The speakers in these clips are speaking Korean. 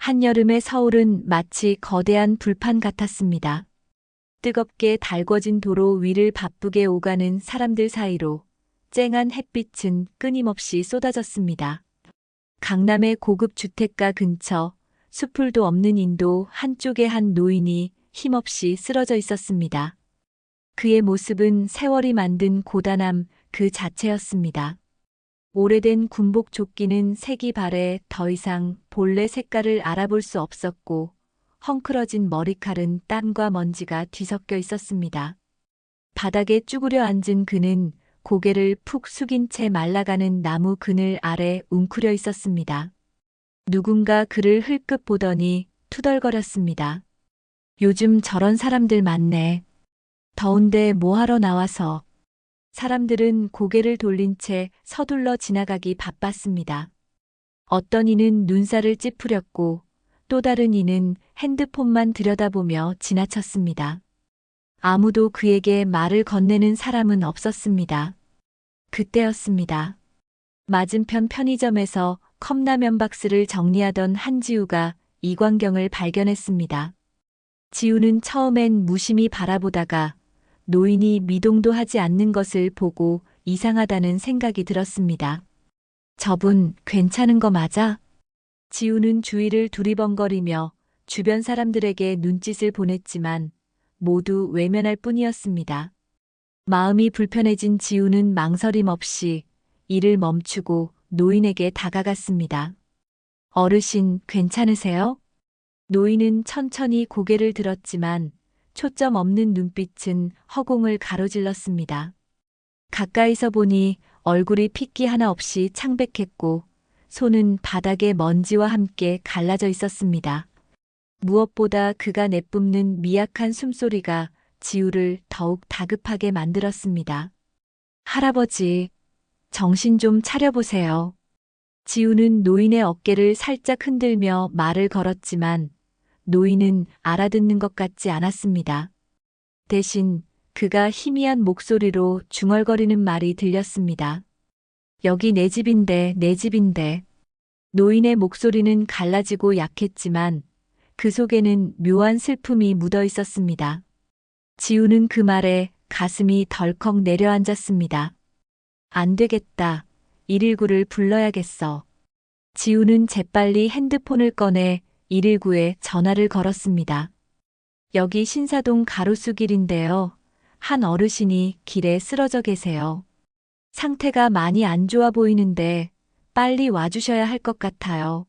한여름의 서울은 마치 거대한 불판 같았습니다. 뜨겁게 달궈진 도로 위를 바쁘게 오가는 사람들 사이로 쨍한 햇빛은 끊임없이 쏟아졌습니다. 강남의 고급 주택가 근처 수풀도 없는 인도 한쪽에 한 노인이 힘없이 쓰러져 있었습니다. 그의 모습은 세월이 만든 고단함 그 자체였습니다. 오래된 군복 조끼는 색이 바래 더 이상 본래 색깔을 알아볼 수 없었고 헝클어진 머리칼은 땀과 먼지가 뒤섞여 있었습니다. 바닥에 쭈그려 앉은 그는 고개를 푹 숙인 채 말라가는 나무 그늘 아래 웅크려 있었습니다. 누군가 그를 흘끗 보더니 투덜거렸습니다. 요즘 저런 사람들 많네. 더운데 뭐하러 나와서. 사람들은 고개를 돌린 채 서둘러 지나가기 바빴습니다. 어떤 이는 눈살을 찌푸렸고 또 다른 이는 핸드폰만 들여다보며 지나쳤습니다. 아무도 그에게 말을 건네는 사람은 없었습니다. 그때였습니다. 맞은편 편의점에서 컵라면 박스를 정리하던 한지우가 이광경을 발견했습니다. 지우는 처음엔 무심히 바라보다가 노인이 미동도 하지 않는 것을 보고 이상하다는 생각이 들었습니다. 저분 괜찮은 거 맞아? 지우는 주위를 두리번거리며 주변 사람들에게 눈짓을 보냈지만 모두 외면할 뿐이었습니다. 마음이 불편해진 지우는 망설임 없이 일을 멈추고 노인에게 다가갔습니다. 어르신 괜찮으세요? 노인은 천천히 고개를 들었지만 초점 없는 눈빛은 허공을 가로질렀습니다. 가까이서 보니 얼굴이 핏기 하나 없이 창백했고 손은 바닥에 먼지와 함께 갈라져 있었습니다. 무엇보다 그가 내뿜는 미약한 숨소리가 지우를 더욱 다급하게 만들었습니다. 할아버지, 정신 좀 차려보세요. 지우는 노인의 어깨를 살짝 흔들며 말을 걸었지만 노인은 알아듣는 것 같지 않았습니다. 대신 그가 희미한 목소리로 중얼거리는 말이 들렸습니다. 여기 내 집인데, 내 집인데. 노인의 목소리는 갈라지고 약했지만 그 속에는 묘한 슬픔이 묻어 있었습니다. 지우는 그 말에 가슴이 덜컥 내려앉았습니다. 안 되겠다. 119를 불러야겠어. 지우는 재빨리 핸드폰을 꺼내 119에 전화를 걸었습니다. 여기 신사동 가로수길인데요. 한 어르신이 길에 쓰러져 계세요. 상태가 많이 안 좋아 보이는데 빨리 와주셔야 할 것 같아요.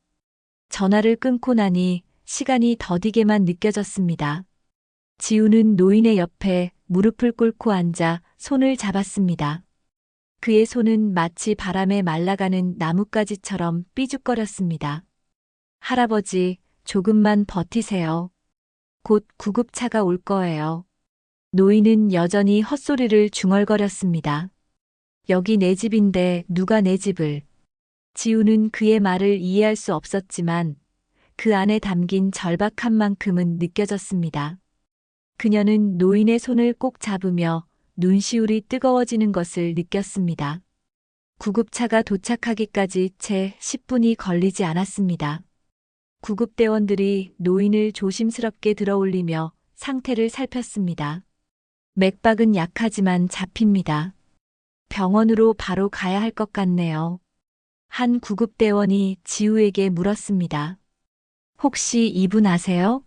전화를 끊고 나니 시간이 더디게만 느껴졌습니다. 지우는 노인의 옆에 무릎을 꿇고 앉아 손을 잡았습니다. 그의 손은 마치 바람에 말라가는 나뭇가지처럼 삐죽거렸습니다. 할아버지, 조금만 버티세요. 곧 구급차가 올 거예요. 노인은 여전히 헛소리를 중얼거렸습니다. 여기 내 집인데 누가 내 집을. 지우는 그의 말을 이해할 수 없었지만 그 안에 담긴 절박한 만큼은 느껴졌습니다. 그녀는 노인의 손을 꼭 잡으며 눈시울이 뜨거워지는 것을 느꼈습니다. 구급차가 도착하기까지 채 10분이 걸리지 않았습니다. 구급대원들이 노인을 조심스럽게 들어올리며 상태를 살폈습니다. 맥박은 약하지만 잡힙니다. 병원으로 바로 가야 할 것 같네요. 한 구급대원이 지우에게 물었습니다. 혹시 이분 아세요?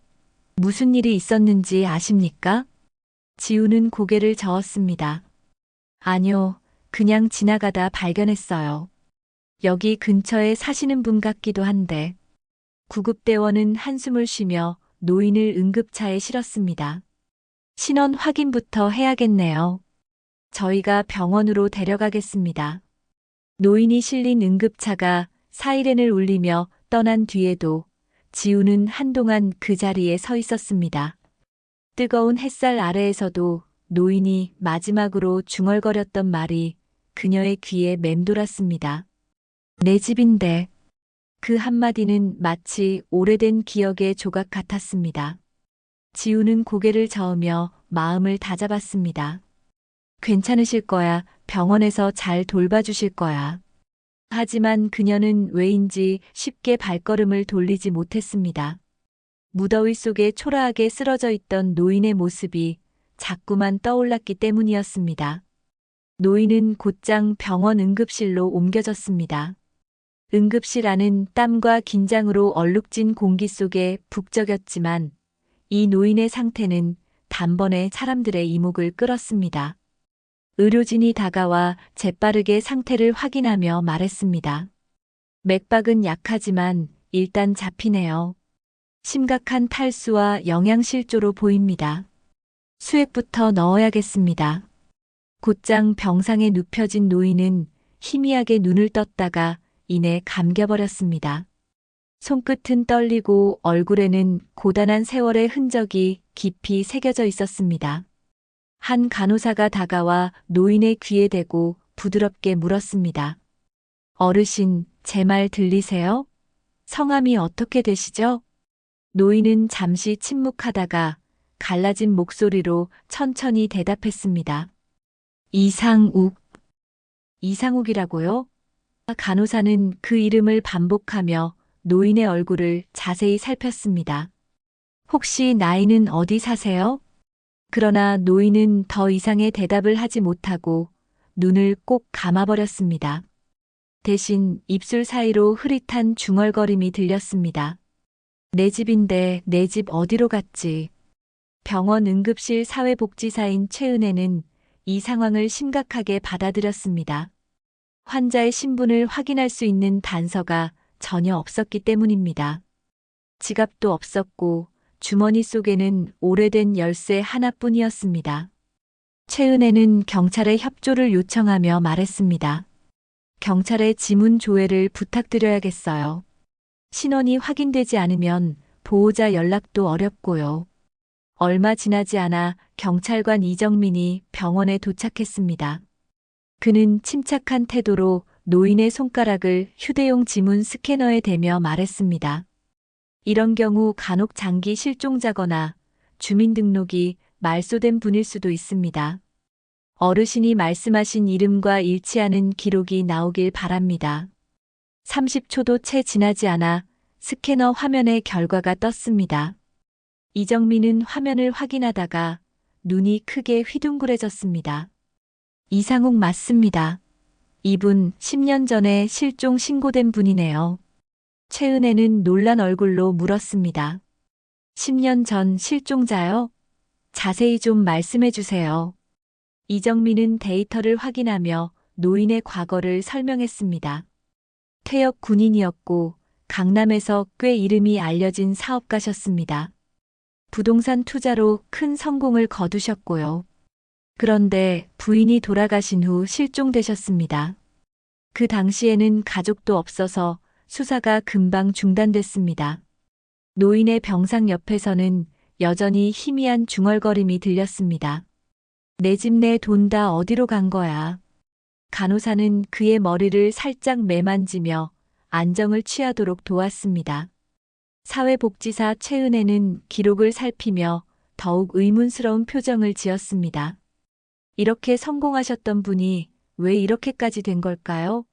무슨 일이 있었는지 아십니까? 지우는 고개를 저었습니다. 아니요, 그냥 지나가다 발견했어요. 여기 근처에 사시는 분 같기도 한데. 구급대원은 한숨을 쉬며 노인을 응급차에 실었습니다. 신원 확인부터 해야겠네요. 저희가 병원으로 데려가겠습니다. 노인이 실린 응급차가 사이렌을 울리며 떠난 뒤에도 지우는 한동안 그 자리에 서 있었습니다. 뜨거운 햇살 아래에서도 노인이 마지막으로 중얼거렸던 말이 그녀의 귀에 맴돌았습니다. 내 집인데. 그 한마디는 마치 오래된 기억의 조각 같았습니다. 지우는 고개를 저으며 마음을 다잡았습니다. 괜찮으실 거야. 병원에서 잘 돌봐주실 거야. 하지만 그녀는 왜인지 쉽게 발걸음을 돌리지 못했습니다. 무더위 속에 초라하게 쓰러져 있던 노인의 모습이 자꾸만 떠올랐기 때문이었습니다. 노인은 곧장 병원 응급실로 옮겨졌습니다. 응급실 안은 땀과 긴장으로 얼룩진 공기 속에 북적였지만 이 노인의 상태는 단번에 사람들의 이목을 끌었습니다. 의료진이 다가와 재빠르게 상태를 확인하며 말했습니다. 맥박은 약하지만 일단 잡히네요. 심각한 탈수와 영양실조로 보입니다. 수액부터 넣어야겠습니다. 곧장 병상에 눕혀진 노인은 희미하게 눈을 떴다가 이내 감겨버렸습니다. 손끝은 떨리고 얼굴에는 고단한 세월의 흔적이 깊이 새겨져 있었습니다. 한 간호사가 다가와 노인의 귀에 대고 부드럽게 물었습니다. 어르신, 제 말 들리세요? 성함이 어떻게 되시죠? 노인은 잠시 침묵하다가 갈라진 목소리로 천천히 대답했습니다. 이상욱. 이상욱이라고요? 간호사는 그 이름을 반복하며 노인의 얼굴을 자세히 살폈습니다. 혹시 나이는 어디 사세요? 그러나 노인은 더 이상의 대답을 하지 못하고 눈을 꼭 감아버렸습니다. 대신 입술 사이로 흐릿한 중얼거림이 들렸습니다. 내 집인데 내 집 어디로 갔지? 병원 응급실 사회복지사인 최은혜는 이 상황을 심각하게 받아들였습니다. 환자의 신분을 확인할 수 있는 단서가 전혀 없었기 때문입니다. 지갑도 없었고 주머니 속에는 오래된 열쇠 하나뿐이었습니다. 최은혜는 경찰에 협조를 요청하며 말했습니다. 경찰에 지문 조회를 부탁드려야겠어요. 신원이 확인되지 않으면 보호자 연락도 어렵고요. 얼마 지나지 않아 경찰관 이정민이 병원에 도착했습니다. 그는 침착한 태도로 노인의 손가락을 휴대용 지문 스캐너에 대며 말했습니다. 이런 경우 간혹 장기 실종자거나 주민등록이 말소된 분일 수도 있습니다. 어르신이 말씀하신 이름과 일치하는 기록이 나오길 바랍니다. 30초도 채 지나지 않아 스캐너 화면에 결과가 떴습니다. 이정민은 화면을 확인하다가 눈이 크게 휘둥그레졌습니다. 이상욱 맞습니다. 이분 10년 전에 실종 신고된 분이네요. 최은혜는 놀란 얼굴로 물었습니다. 10년 전 실종자요? 자세히 좀 말씀해 주세요. 이정민은 데이터를 확인하며 노인의 과거를 설명했습니다. 퇴역 군인이었고 강남에서 꽤 이름이 알려진 사업가셨습니다. 부동산 투자로 큰 성공을 거두셨고요. 그런데 부인이 돌아가신 후 실종되셨습니다. 그 당시에는 가족도 없어서 수사가 금방 중단됐습니다. 노인의 병상 옆에서는 여전히 희미한 중얼거림이 들렸습니다. 내 집 내 돈 다 어디로 간 거야? 간호사는 그의 머리를 살짝 매만지며 안정을 취하도록 도왔습니다. 사회복지사 최은혜는 기록을 살피며 더욱 의문스러운 표정을 지었습니다. 이렇게 성공하셨던 분이 왜 이렇게까지 된 걸까요?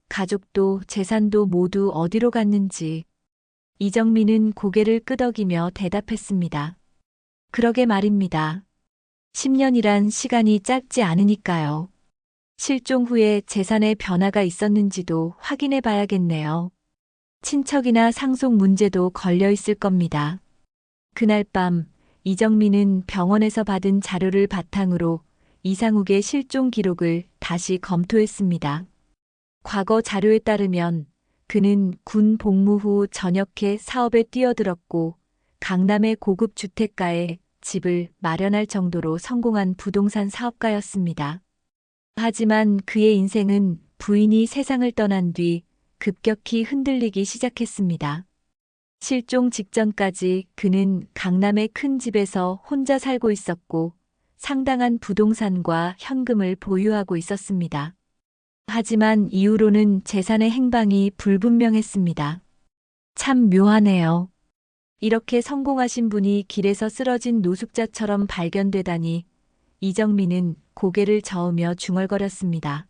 가족도 재산도 모두 어디로 갔는지. 이정민은 고개를 끄덕이며 대답했습니다. 그러게 말입니다. 10년이란 시간이 짧지 않으니까요. 실종 후에 재산에 변화가 있었는지도 확인해 봐야겠네요. 친척이나 상속 문제도 걸려 있을 겁니다. 그날 밤 이정민은 병원에서 받은 자료를 바탕으로 이상욱의 실종 기록을 다시 검토했습니다. 과거 자료에 따르면 그는 군 복무 후 전역해 사업에 뛰어들었고 강남의 고급 주택가에 집을 마련할 정도로 성공한 부동산 사업가였습니다. 하지만 그의 인생은 부인이 세상을 떠난 뒤 급격히 흔들리기 시작했습니다. 실종 직전까지 그는 강남의 큰 집에서 혼자 살고 있었고 상당한 부동산과 현금을 보유하고 있었습니다. 하지만 이후로는 재산의 행방이 불분명했습니다. 참 묘하네요. 이렇게 성공하신 분이 길에서 쓰러진 노숙자처럼 발견되다니 이정민은 고개를 저으며 중얼거렸습니다.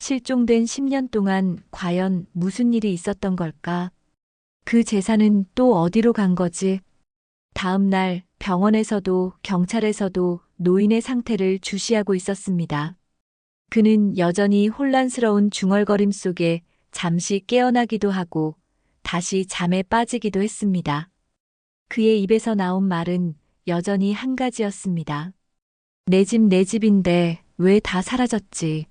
실종된 10년 동안 과연 무슨 일이 있었던 걸까? 그 재산은 또 어디로 간 거지? 다음 날 병원에서도 경찰에서도 노인의 상태를 주시하고 있었습니다. 그는 여전히 혼란스러운 중얼거림 속에 잠시 깨어나기도 하고 다시 잠에 빠지기도 했습니다. 그의 입에서 나온 말은 여전히 한 가지였습니다. 내 집 내 집인데 왜 다 사라졌지?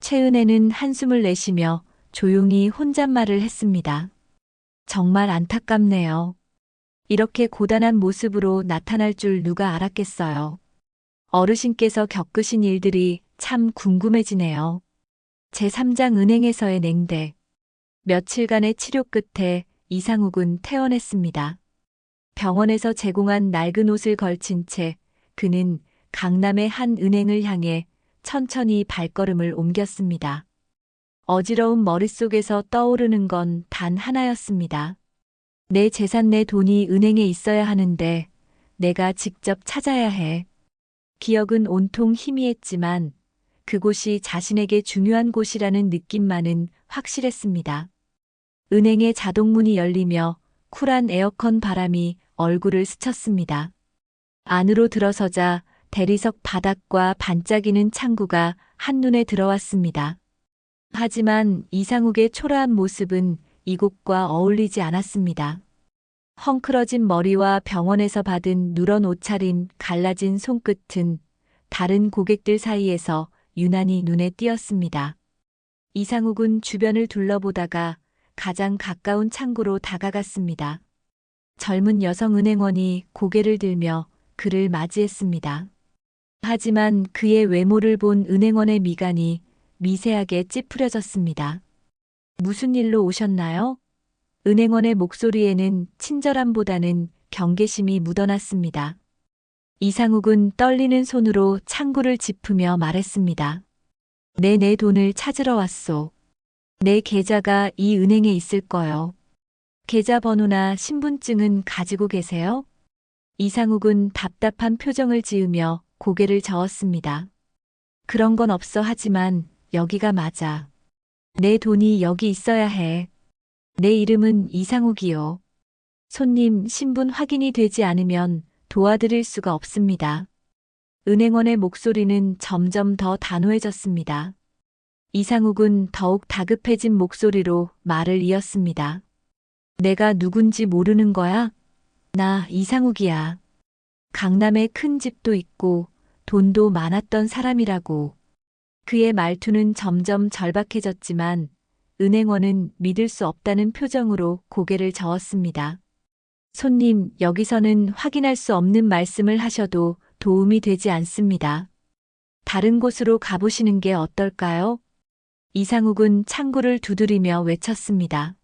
최은혜는 한숨을 내쉬며 조용히 혼잣말을 했습니다. 정말 안타깝네요. 이렇게 고단한 모습으로 나타날 줄 누가 알았겠어요. 어르신께서 겪으신 일들이 참 궁금해지네요. 제3장 은행에서의 냉대. 며칠간의 치료 끝에 이상욱은 퇴원했습니다. 병원에서 제공한 낡은 옷을 걸친 채 그는 강남의 한 은행을 향해 천천히 발걸음을 옮겼습니다. 어지러운 머릿속에서 떠오르는 건 단 하나였습니다. 내 재산 내 돈이 은행에 있어야 하는데 내가 직접 찾아야 해. 기억은 온통 희미했지만 그곳이 자신에게 중요한 곳이라는 느낌만은 확실했습니다. 은행의 자동문이 열리며 쿨한 에어컨 바람이 얼굴을 스쳤습니다. 안으로 들어서자 대리석 바닥과 반짝이는 창구가 한눈에 들어왔습니다. 하지만 이상욱의 초라한 모습은 이곳과 어울리지 않았습니다. 헝클어진 머리와 병원에서 받은 누런 옷차림, 갈라진 손끝은 다른 고객들 사이에서 유난히 눈에 띄었습니다. 이상욱은 주변을 둘러보다가 가장 가까운 창구로 다가갔습니다. 젊은 여성 은행원이 고개를 들며 그를 맞이했습니다. 하지만 그의 외모를 본 은행원의 미간이 미세하게 찌푸려졌습니다. 무슨 일로 오셨나요? 은행원의 목소리에는 친절함보다는 경계심이 묻어났습니다. 이상욱은 떨리는 손으로 창구를 짚으며 말했습니다. 내 돈을 찾으러 왔소. 내 계좌가 이 은행에 있을 거요. 계좌번호나 신분증은 가지고 계세요? 이상욱은 답답한 표정을 지으며 고개를 저었습니다. 그런 건 없어 하지만 여기가 맞아. 내 돈이 여기 있어야 해. 내 이름은 이상욱이요. 손님 신분 확인이 되지 않으면 도와드릴 수가 없습니다. 은행원의 목소리는 점점 더 단호해졌습니다. 이상욱은 더욱 다급해진 목소리로 말을 이었습니다. 내가 누군지 모르는 거야? 나 이상욱이야. 강남에 큰 집도 있고 돈도 많았던 사람이라고. 그의 말투는 점점 절박해졌지만 은행원은 믿을 수 없다는 표정으로 고개를 저었습니다. 손님, 여기서는 확인할 수 없는 말씀을 하셔도 도움이 되지 않습니다. 다른 곳으로 가보시는 게 어떨까요? 이상욱은 창구를 두드리며 외쳤습니다.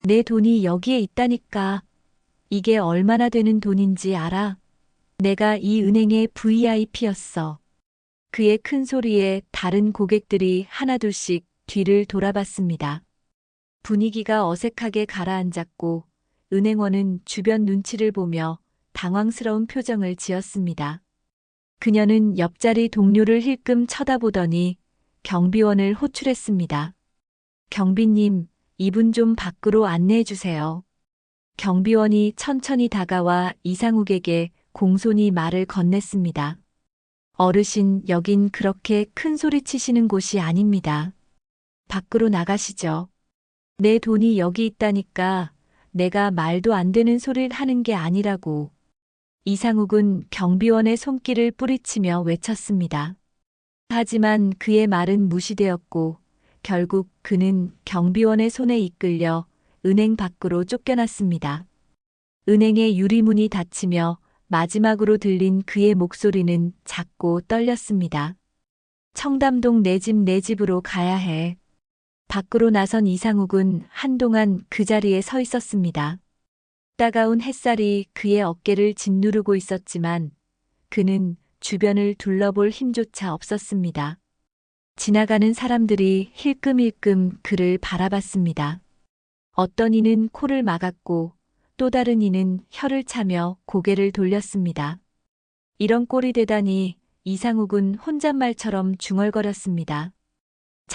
내 돈이 여기에 있다니까. 이게 얼마나 되는 돈인지 알아? 내가 이 은행의 VIP였어. 그의 큰 소리에 다른 고객들이 하나둘씩 뒤를 돌아봤습니다. 분위기가 어색하게 가라앉았고 은행원은 주변 눈치를 보며 당황스러운 표정을 지었습니다. 그녀는 옆자리 동료를 힐끔 쳐다보더니 경비원을 호출했습니다. 경비님, 이분 좀 밖으로 안내해 주세요. 경비원이 천천히 다가와 이상욱에게 공손히 말을 건넸습니다. 어르신, 여긴 그렇게 큰 소리 치시는 곳이 아닙니다. 밖으로 나가시죠. 내 돈이 여기 있다니까 내가 말도 안 되는 소리를 하는 게 아니라고. 이상욱은 경비원의 손길을 뿌리치며 외쳤습니다. 하지만 그의 말은 무시되었고 결국 그는 경비원의 손에 이끌려 은행 밖으로 쫓겨났습니다. 은행의 유리문이 닫히며 마지막으로 들린 그의 목소리는 작고 떨렸습니다. 청담동 내 집 내 집으로 가야 해. 밖으로 나선 이상욱은 한동안 그 자리에 서 있었습니다. 따가운 햇살이 그의 어깨를 짓누르고 있었지만 그는 주변을 둘러볼 힘조차 없었습니다. 지나가는 사람들이 힐끔힐끔 그를 바라봤습니다. 어떤 이는 코를 막았고 또 다른 이는 혀를 차며 고개를 돌렸습니다. 이런 꼴이 되다니 이상욱은 혼잣말처럼 중얼거렸습니다.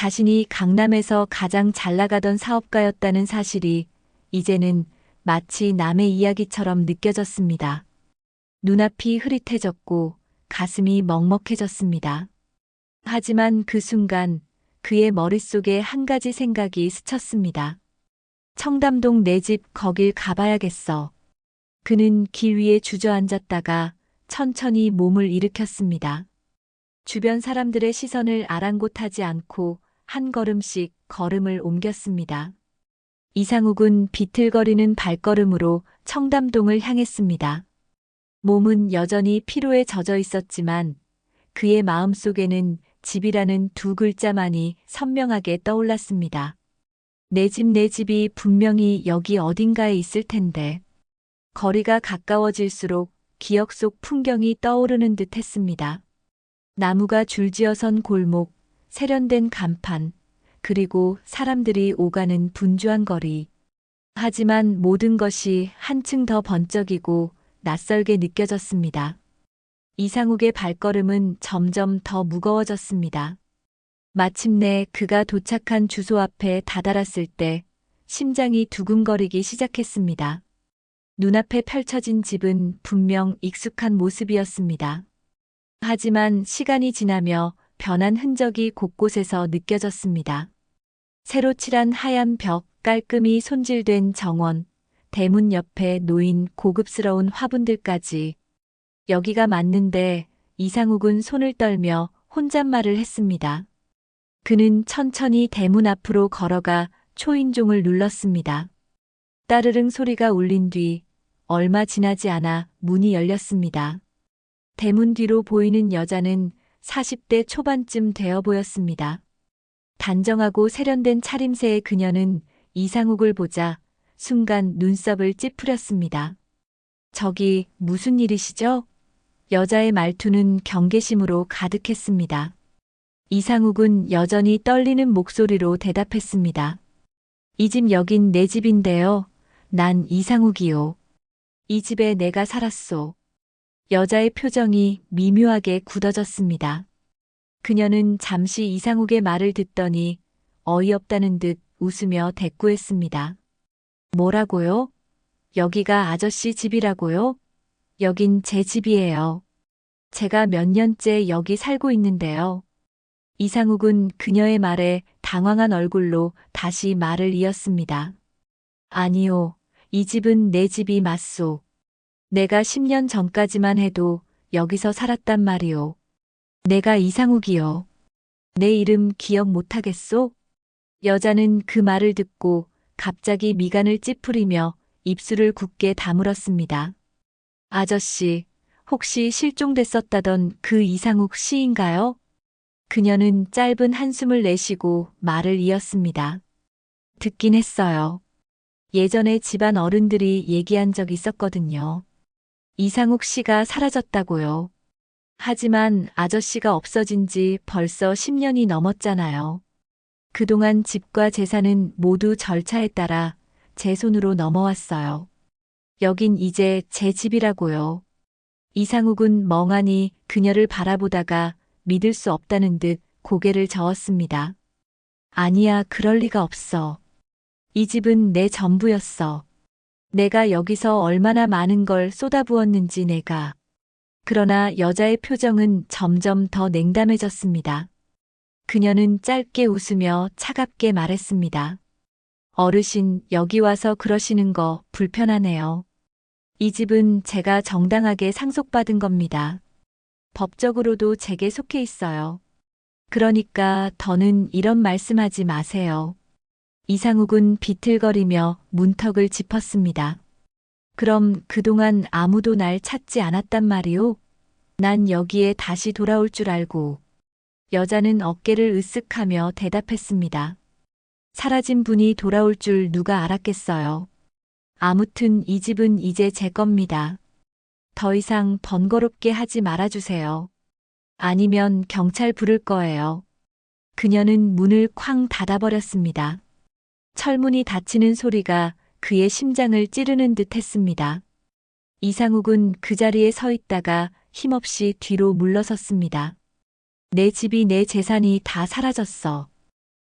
자신이 강남에서 가장 잘 나가던 사업가였다는 사실이 이제는 마치 남의 이야기처럼 느껴졌습니다. 눈앞이 흐릿해졌고 가슴이 먹먹해졌습니다. 하지만 그 순간 그의 머릿속에 한 가지 생각이 스쳤습니다. 청담동 내 집 거길 가봐야겠어. 그는 길 위에 주저앉았다가 천천히 몸을 일으켰습니다. 주변 사람들의 시선을 아랑곳하지 않고 한 걸음씩 걸음을 옮겼습니다. 이상욱은 비틀거리는 발걸음으로 청담동을 향했습니다. 몸은 여전히 피로에 젖어 있었지만 그의 마음속에는 집이라는 두 글자만이 선명하게 떠올랐습니다. 내 집, 내 집이 분명히 여기 어딘가에 있을 텐데. 거리가 가까워질수록 기억 속 풍경이 떠오르는 듯 했습니다. 나무가 줄지어선 골목, 세련된 간판, 그리고 사람들이 오가는 분주한 거리. 하지만 모든 것이 한층 더 번쩍이고 낯설게 느껴졌습니다. 이상욱의 발걸음은 점점 더 무거워졌습니다. 마침내 그가 도착한 주소 앞에 다다랐을 때 심장이 두근거리기 시작했습니다. 눈앞에 펼쳐진 집은 분명 익숙한 모습이었습니다. 하지만 시간이 지나며 변한 흔적이 곳곳에서 느껴졌습니다. 새로 칠한 하얀 벽, 깔끔히 손질된 정원, 대문 옆에 놓인 고급스러운 화분들까지. 여기가 맞는데 이상욱은 손을 떨며 혼잣말을 했습니다. 그는 천천히 대문 앞으로 걸어가 초인종을 눌렀습니다. 따르릉 소리가 울린 뒤 얼마 지나지 않아 문이 열렸습니다. 대문 뒤로 보이는 여자는 40대 초반쯤 되어 보였습니다. 단정하고 세련된 차림새의 그녀는 이상욱을 보자 순간 눈썹을 찌푸렸습니다. 저기 무슨 일이시죠? 여자의 말투는 경계심으로 가득했습니다. 이상욱은 여전히 떨리는 목소리로 대답했습니다. 이 집 여긴 내 집인데요. 난 이상욱이요. 이 집에 내가 살았소. 여자의 표정이 미묘하게 굳어졌습니다. 그녀는 잠시 이상욱의 말을 듣더니 어이없다는 듯 웃으며 대꾸했습니다. 뭐라고요? 여기가 아저씨 집이라고요? 여긴 제 집이에요. 제가 몇 년째 여기 살고 있는데요. 이상욱은 그녀의 말에 당황한 얼굴로 다시 말을 이었습니다. 아니요, 이 집은 내 집이 맞소. 내가 10년 전까지만 해도 여기서 살았단 말이오. 내가 이상욱이요. 내 이름 기억 못하겠소? 여자는 그 말을 듣고 갑자기 미간을 찌푸리며 입술을 굳게 다물었습니다. 아저씨, 혹시 실종됐었다던 그 이상욱 씨인가요? 그녀는 짧은 한숨을 내쉬고 말을 이었습니다. 듣긴 했어요. 예전에 집안 어른들이 얘기한 적 있었거든요. 이상욱 씨가 사라졌다고요. 하지만 아저씨가 없어진 지 벌써 10년이 넘었잖아요. 그동안 집과 재산은 모두 절차에 따라 제 손으로 넘어왔어요. 여긴 이제 제 집이라고요. 이상욱은 멍하니 그녀를 바라보다가 믿을 수 없다는 듯 고개를 저었습니다. 아니야, 그럴 리가 없어. 이 집은 내 전부였어. 내가 여기서 얼마나 많은 걸 쏟아부었는지 내가. 그러나 여자의 표정은 점점 더 냉담해졌습니다. 그녀는 짧게 웃으며 차갑게 말했습니다. 어르신, 여기 와서 그러시는 거 불편하네요. 이 집은 제가 정당하게 상속받은 겁니다. 법적으로도 제게 속해 있어요. 그러니까 더는 이런 말씀하지 마세요. 이상욱은 비틀거리며 문턱을 짚었습니다. 그럼 그동안 아무도 날 찾지 않았단 말이오? 난 여기에 다시 돌아올 줄 알고. 여자는 어깨를 으쓱하며 대답했습니다. 사라진 분이 돌아올 줄 누가 알았겠어요. 아무튼 이 집은 이제 제 겁니다. 더 이상 번거롭게 하지 말아주세요. 아니면 경찰 부를 거예요. 그녀는 문을 쾅 닫아버렸습니다. 철문이 닫히는 소리가 그의 심장을 찌르는 듯 했습니다. 이상욱은 그 자리에 서 있다가 힘없이 뒤로 물러섰습니다. 내 집이 내 재산이 다 사라졌어.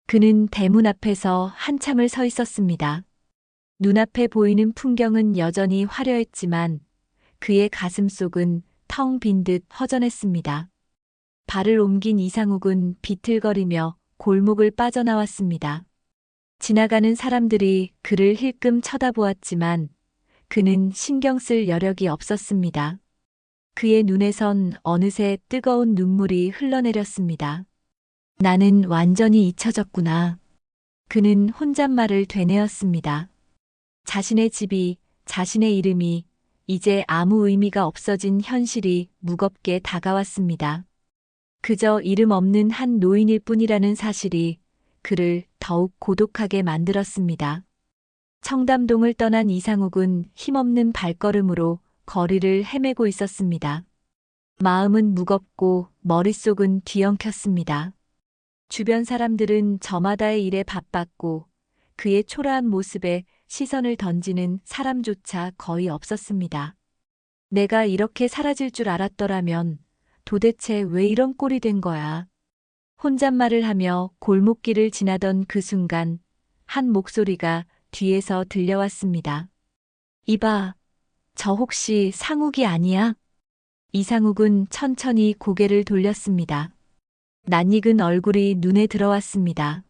그는 대문 앞에서 한참을 서 있었습니다. 눈앞에 보이는 풍경은 여전히 화려했지만 그의 가슴 속은 텅 빈 듯 허전했습니다. 발을 옮긴 이상욱은 비틀거리며 골목을 빠져나왔습니다. 지나가는 사람들이 그를 힐끔 쳐다보았지만 그는 신경 쓸 여력이 없었습니다. 그의 눈에선 어느새 뜨거운 눈물이 흘러내렸습니다. 나는 완전히 잊혀졌구나. 그는 혼잣말을 되뇌었습니다. 자신의 집이, 자신의 이름이 이제 아무 의미가 없어진 현실이 무겁게 다가왔습니다. 그저 이름 없는 한 노인일 뿐이라는 사실이 그를 더욱 고독하게 만들었습니다. 청담동을 떠난 이상욱은 힘없는 발걸음으로 거리를 헤매고 있었습니다. 마음은 무겁고 머릿속은 뒤엉켰습니다. 주변 사람들은 저마다의 일에 바빴고 그의 초라한 모습에 시선을 던지는 사람조차 거의 없었습니다. 내가 이렇게 사라질 줄 알았더라면 도대체 왜 이런 꼴이 된 거야? 혼잣말을 하며 골목길을 지나던 그 순간 한 목소리가 뒤에서 들려왔습니다. 이봐, 저 혹시 상욱이 아니야? 이상욱은 천천히 고개를 돌렸습니다. 낯익은 얼굴이 눈에 들어왔습니다.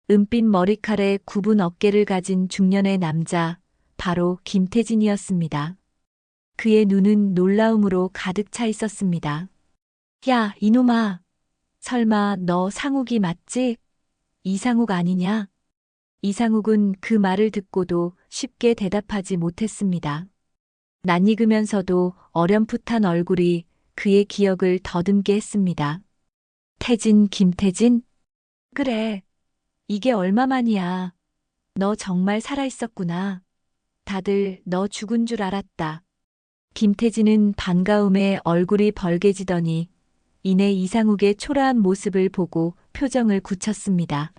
은빛 머리칼에 굽은 어깨를 가진 중년의 남자, 바로 김태진이었습니다. 그의 눈은 놀라움으로 가득 차 있었습니다. 야, 이놈아. 설마 너 상욱이 맞지? 이상욱 아니냐? 이상욱은 그 말을 듣고도 쉽게 대답하지 못했습니다. 낯익으면서도 어렴풋한 얼굴이 그의 기억을 더듬게 했습니다. 태진, 김태진? 그래. 이게 얼마만이야. 너 정말 살아있었구나. 다들 너 죽은 줄 알았다. 김태진은 반가움에 얼굴이 벌개지더니 이내 이상욱의 초라한 모습을 보고 표정을 굳혔습니다.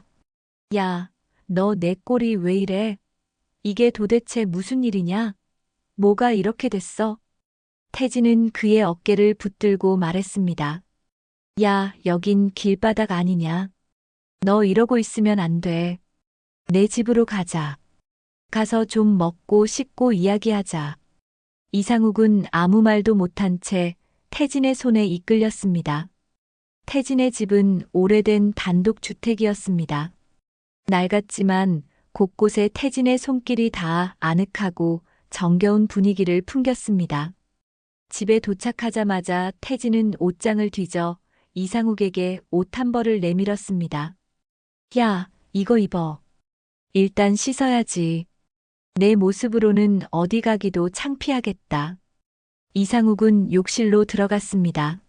야, 너 내 꼴이 왜 이래? 이게 도대체 무슨 일이냐? 뭐가 이렇게 됐어? 태진은 그의 어깨를 붙들고 말했습니다. 야, 여긴 길바닥 아니냐? 너 이러고 있으면 안 돼. 내 집으로 가자. 가서 좀 먹고 씻고 이야기하자. 이상욱은 아무 말도 못한 채 태진의 손에 이끌렸습니다. 태진의 집은 오래된 단독주택이었습니다. 낡았지만 곳곳에 태진의 손길이 닿아 아늑하고 정겨운 분위기를 풍겼습니다. 집에 도착하자마자 태진은 옷장을 뒤져 이상욱에게 옷 한 벌을 내밀었습니다. 야, 이거 입어. 일단 씻어야지. 내 모습으로는 어디 가기도 창피하겠다. 이상욱은 욕실로 들어갔습니다.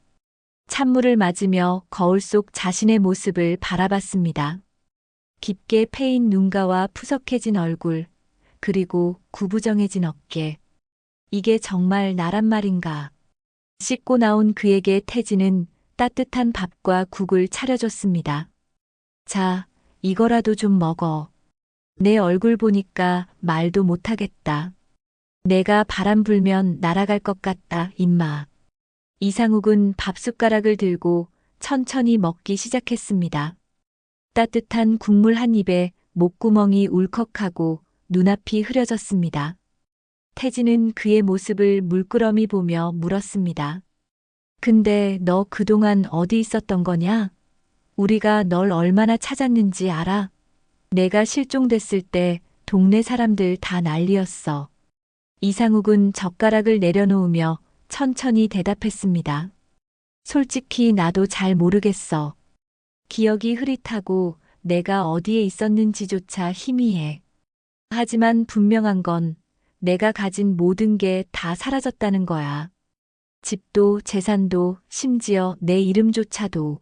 찬물을 맞으며 거울 속 자신의 모습을 바라봤습니다. 깊게 패인 눈가와 푸석해진 얼굴, 그리고 구부정해진 어깨. 이게 정말 나란 말인가? 씻고 나온 그에게 태진은 따뜻한 밥과 국을 차려줬습니다. 자, 이거라도 좀 먹어. 내 얼굴 보니까 말도 못하겠다. 내가 바람 불면 날아갈 것 같다, 임마. 이상욱은 밥숟가락을 들고 천천히 먹기 시작했습니다. 따뜻한 국물 한 입에 목구멍이 울컥하고 눈앞이 흐려졌습니다. 태진은 그의 모습을 물끄러미 보며 물었습니다. 근데 너 그동안 어디 있었던 거냐? 우리가 널 얼마나 찾았는지 알아? 내가 실종됐을 때 동네 사람들 다 난리였어. 이상욱은 젓가락을 내려놓으며 천천히 대답했습니다. 솔직히 나도 잘 모르겠어. 기억이 흐릿하고 내가 어디에 있었는지조차 희미해. 하지만 분명한 건 내가 가진 모든 게 다 사라졌다는 거야. 집도 재산도 심지어 내 이름조차도.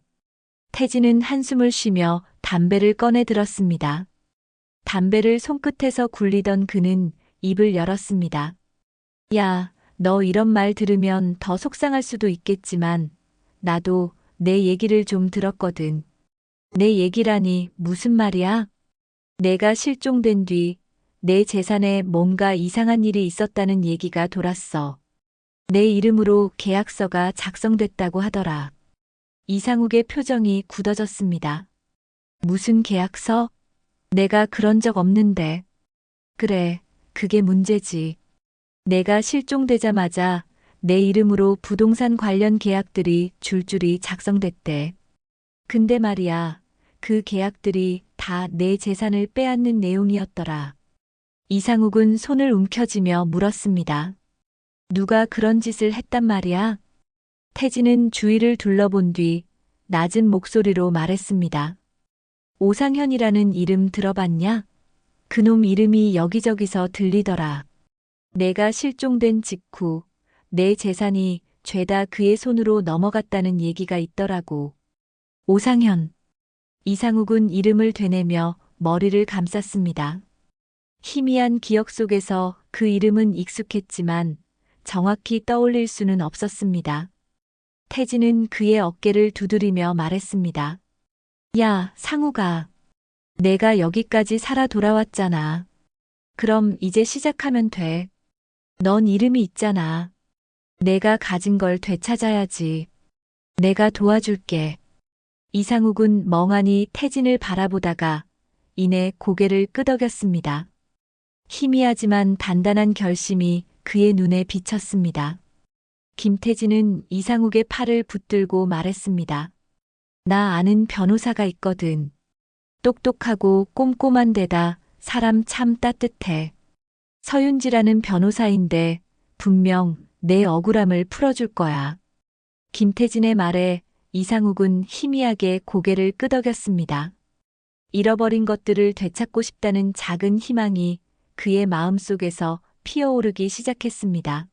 태진은 한숨을 쉬며 담배를 꺼내 들었습니다. 담배를 손끝에서 굴리던 그는 입을 열었습니다. 야, 너 이런 말 들으면 더 속상할 수도 있겠지만 나도 내 얘기를 좀 들었거든. 내 얘기라니 무슨 말이야? 내가 실종된 뒤 내 재산에 뭔가 이상한 일이 있었다는 얘기가 돌았어. 내 이름으로 계약서가 작성됐다고 하더라. 이상욱의 표정이 굳어졌습니다. 무슨 계약서? 내가 그런 적 없는데. 그래, 그게 문제지. 내가 실종되자마자 내 이름으로 부동산 관련 계약들이 줄줄이 작성됐대. 근데 말이야, 그 계약들이 다 내 재산을 빼앗는 내용이었더라. 이상욱은 손을 움켜쥐며 물었습니다. 누가 그런 짓을 했단 말이야? 태진은 주위를 둘러본 뒤 낮은 목소리로 말했습니다. 오상현이라는 이름 들어봤냐? 그놈 이름이 여기저기서 들리더라. 내가 실종된 직후 내 재산이 죄다 그의 손으로 넘어갔다는 얘기가 있더라고. 오상현. 이상욱은 이름을 되뇌며 머리를 감쌌습니다. 희미한 기억 속에서 그 이름은 익숙했지만 정확히 떠올릴 수는 없었습니다. 태진은 그의 어깨를 두드리며 말했습니다. 야, 상욱아. 내가 여기까지 살아 돌아왔잖아. 그럼 이제 시작하면 돼. 넌 이름이 있잖아. 내가 가진 걸 되찾아야지. 내가 도와줄게. 이상욱은 멍하니 태진을 바라보다가 이내 고개를 끄덕였습니다. 희미하지만 단단한 결심이 그의 눈에 비쳤습니다. 김태진은 이상욱의 팔을 붙들고 말했습니다. 나 아는 변호사가 있거든. 똑똑하고 꼼꼼한 데다 사람 참 따뜻해. 서윤지라는 변호사인데 분명 내 억울함을 풀어줄 거야. 김태진의 말에 이상욱은 희미하게 고개를 끄덕였습니다. 잃어버린 것들을 되찾고 싶다는 작은 희망이 그의 마음속에서 피어오르기 시작했습니다.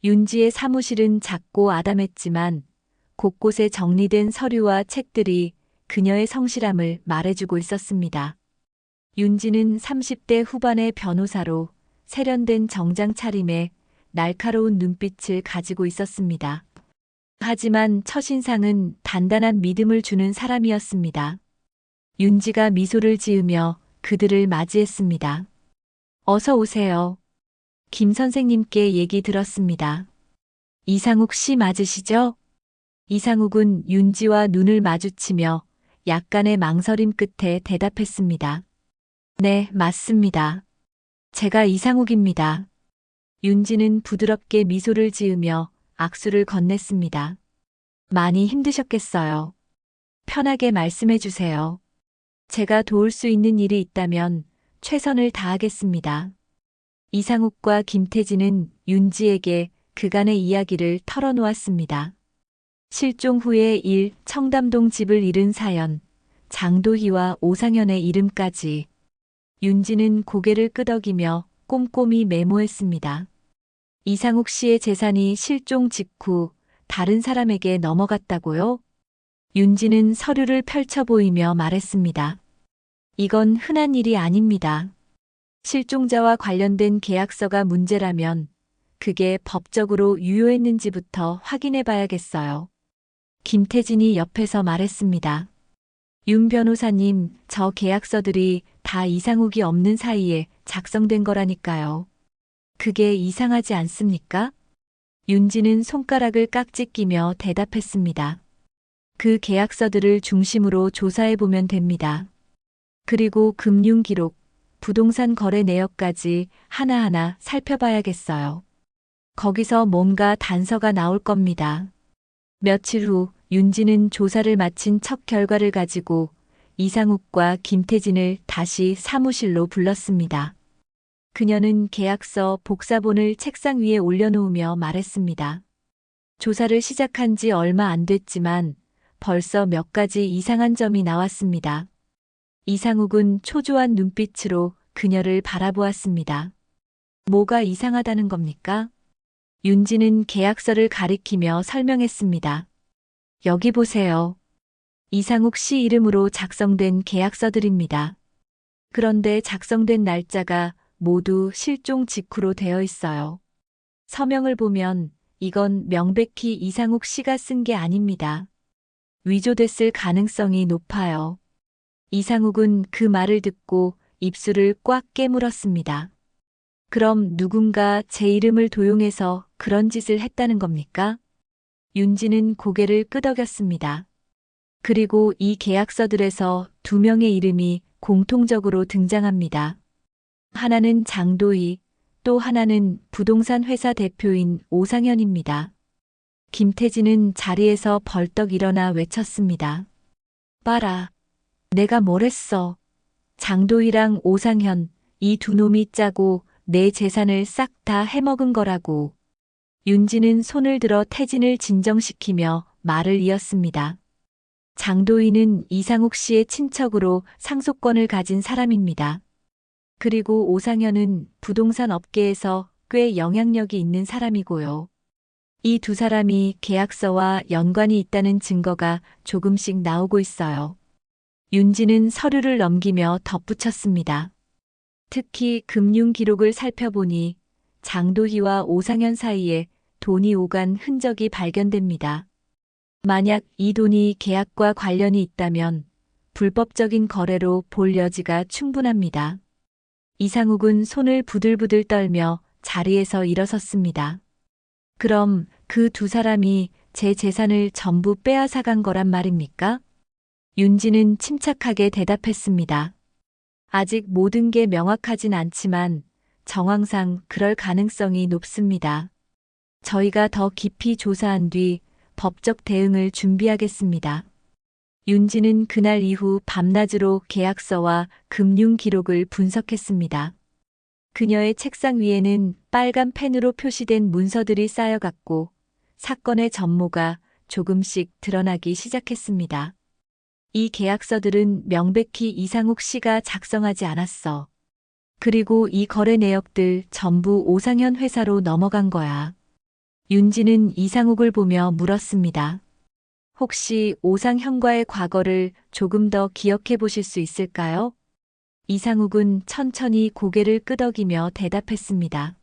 윤지의 사무실은 작고 아담했지만 곳곳에 정리된 서류와 책들이 그녀의 성실함을 말해주고 있었습니다. 윤지는 30대 후반의 변호사로 세련된 정장 차림에 날카로운 눈빛을 가지고 있었습니다. 하지만 첫인상은 단단한 믿음을 주는 사람이었습니다. 윤지가 미소를 지으며 그들을 맞이했습니다. 어서 오세요. 김 선생님께 얘기 들었습니다. 이상욱 씨 맞으시죠? 이상욱은 윤지와 눈을 마주치며 약간의 망설임 끝에 대답했습니다. 네, 맞습니다. 제가 이상욱입니다. 윤지는 부드럽게 미소를 지으며 악수를 건넸습니다. 많이 힘드셨겠어요. 편하게 말씀해 주세요. 제가 도울 수 있는 일이 있다면 최선을 다하겠습니다. 이상욱과 김태진은 윤지에게 그간의 이야기를 털어놓았습니다. 실종 후의 일, 청담동 집을 잃은 사연, 장도희와 오상현의 이름까지. 윤지는 고개를 끄덕이며 꼼꼼히 메모했습니다. 이상욱 씨의 재산이 실종 직후 다른 사람에게 넘어갔다고요? 윤지는 서류를 펼쳐 보이며 말했습니다. 이건 흔한 일이 아닙니다. 실종자와 관련된 계약서가 문제라면 그게 법적으로 유효했는지부터 확인해 봐야겠어요. 김태진이 옆에서 말했습니다. 윤 변호사님, 저 계약서들이 다 이상욱이 없는 사이에 작성된 거라니까요. 그게 이상하지 않습니까? 윤지는 손가락을 깍지 끼며 대답했습니다. 그 계약서들을 중심으로 조사해 보면 됩니다. 그리고 금융 기록, 부동산 거래 내역까지 하나하나 살펴봐야겠어요. 거기서 뭔가 단서가 나올 겁니다. 며칠 후 윤지는 조사를 마친 첫 결과를 가지고 이상욱과 김태진을 다시 사무실로 불렀습니다. 그녀는 계약서 복사본을 책상 위에 올려놓으며 말했습니다. 조사를 시작한 지 얼마 안 됐지만 벌써 몇 가지 이상한 점이 나왔습니다. 이상욱은 초조한 눈빛으로 그녀를 바라보았습니다. 뭐가 이상하다는 겁니까? 윤지는 계약서를 가리키며 설명했습니다. 여기 보세요. 이상욱 씨 이름으로 작성된 계약서들입니다. 그런데 작성된 날짜가 모두 실종 직후로 되어 있어요. 서명을 보면 이건 명백히 이상욱 씨가 쓴 게 아닙니다. 위조됐을 가능성이 높아요. 이상욱은 그 말을 듣고 입술을 꽉 깨물었습니다. 그럼 누군가 제 이름을 도용해서 그런 짓을 했다는 겁니까? 윤지는 고개를 끄덕였습니다. 그리고 이 계약서들에서 두 명의 이름이 공통적으로 등장합니다. 하나는 장도희, 또 하나는 부동산 회사 대표인 오상현입니다. 김태진은 자리에서 벌떡 일어나 외쳤습니다. 봐라. 내가 뭘 했어. 장도희랑 오상현, 이 두 놈이 짜고 내 재산을 싹 다 해먹은 거라고. 윤지는 손을 들어 태진을 진정시키며 말을 이었습니다. 장도희는 이상욱 씨의 친척으로 상속권을 가진 사람입니다. 그리고 오상현은 부동산 업계에서 꽤 영향력이 있는 사람이고요. 이 두 사람이 계약서와 연관이 있다는 증거가 조금씩 나오고 있어요. 윤지는 서류를 넘기며 덧붙였습니다. 특히 금융 기록을 살펴보니 장도희와 오상현 사이에 돈이 오간 흔적이 발견됩니다. 만약 이 돈이 계약과 관련이 있다면 불법적인 거래로 볼 여지가 충분합니다. 이상욱은 손을 부들부들 떨며 자리에서 일어섰습니다. 그럼 그 두 사람이 제 재산을 전부 빼앗아간 거란 말입니까? 윤지는 침착하게 대답했습니다. 아직 모든 게 명확하진 않지만 정황상 그럴 가능성이 높습니다. 저희가 더 깊이 조사한 뒤 법적 대응을 준비하겠습니다. 윤지는 그날 이후 밤낮으로 계약서와 금융 기록을 분석했습니다. 그녀의 책상 위에는 빨간 펜으로 표시된 문서들이 쌓여갔고 사건의 전모가 조금씩 드러나기 시작했습니다. 이 계약서들은 명백히 이상욱 씨가 작성하지 않았어. 그리고 이 거래 내역들 전부 오상현 회사로 넘어간 거야. 윤지는 이상욱을 보며 물었습니다. 혹시 오상현과의 과거를 조금 더 기억해 보실 수 있을까요? 이상욱은 천천히 고개를 끄덕이며 대답했습니다.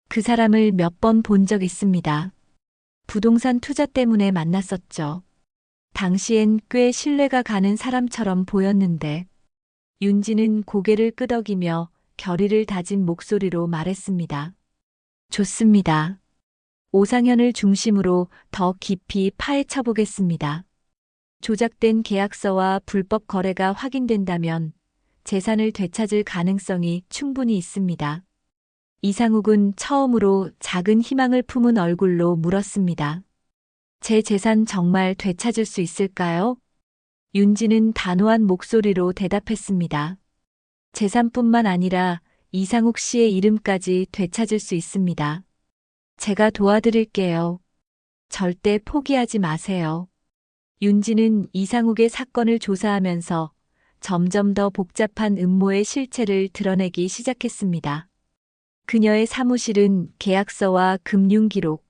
그 사람을 몇 번 본 적 있습니다. 부동산 투자 때문에 만났었죠. 당시엔 꽤 신뢰가 가는 사람처럼 보였는데 윤지는 고개를 끄덕이며 결의를 다진 목소리로 말했습니다. 좋습니다. 오상현을 중심으로 더 깊이 파헤쳐 보겠습니다. 조작된 계약서와 불법 거래가 확인된다면 재산을 되찾을 가능성이 충분히 있습니다. 이상욱은 처음으로 작은 희망을 품은 얼굴로 물었습니다. 제 재산 정말 되찾을 수 있을까요? 윤지는 단호한 목소리로 대답했습니다. 재산뿐만 아니라 이상욱 씨의 이름까지 되찾을 수 있습니다. 제가 도와드릴게요. 절대 포기하지 마세요. 윤지는 이상욱의 사건을 조사하면서 점점 더 복잡한 음모의 실체를 드러내기 시작했습니다. 그녀의 사무실은 계약서와 금융기록,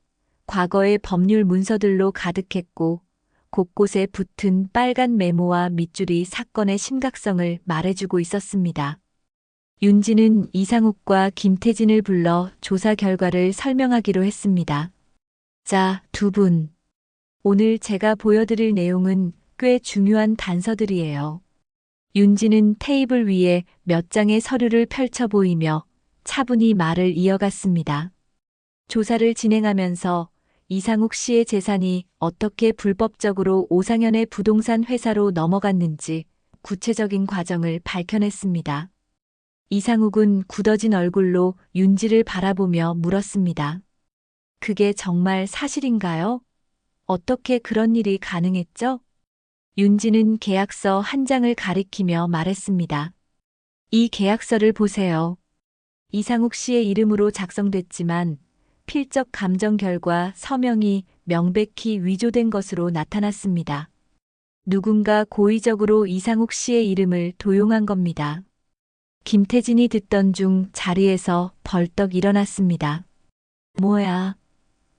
과거의 법률 문서들로 가득했고 곳곳에 붙은 빨간 메모와 밑줄이 사건의 심각성을 말해주고 있었습니다. 윤지는 이상욱과 김태진을 불러 조사 결과를 설명하기로 했습니다. 자, 두 분. 오늘 제가 보여드릴 내용은 꽤 중요한 단서들이에요. 윤지는 테이블 위에 몇 장의 서류를 펼쳐 보이며 차분히 말을 이어갔습니다. 조사를 진행하면서 이상욱 씨의 재산이 어떻게 불법적으로 오상현의 부동산 회사로 넘어갔는지 구체적인 과정을 밝혀냈습니다. 이상욱은 굳어진 얼굴로 윤지를 바라보며 물었습니다. 그게 정말 사실인가요? 어떻게 그런 일이 가능했죠? 윤지는 계약서 한 장을 가리키며 말했습니다. 이 계약서를 보세요. 이상욱 씨의 이름으로 작성됐지만 필적 감정 결과 서명이 명백히 위조된 것으로 나타났습니다. 누군가 고의적으로 이상욱 씨의 이름을 도용한 겁니다. 김태진이 듣던 중 자리에서 벌떡 일어났습니다. 뭐야?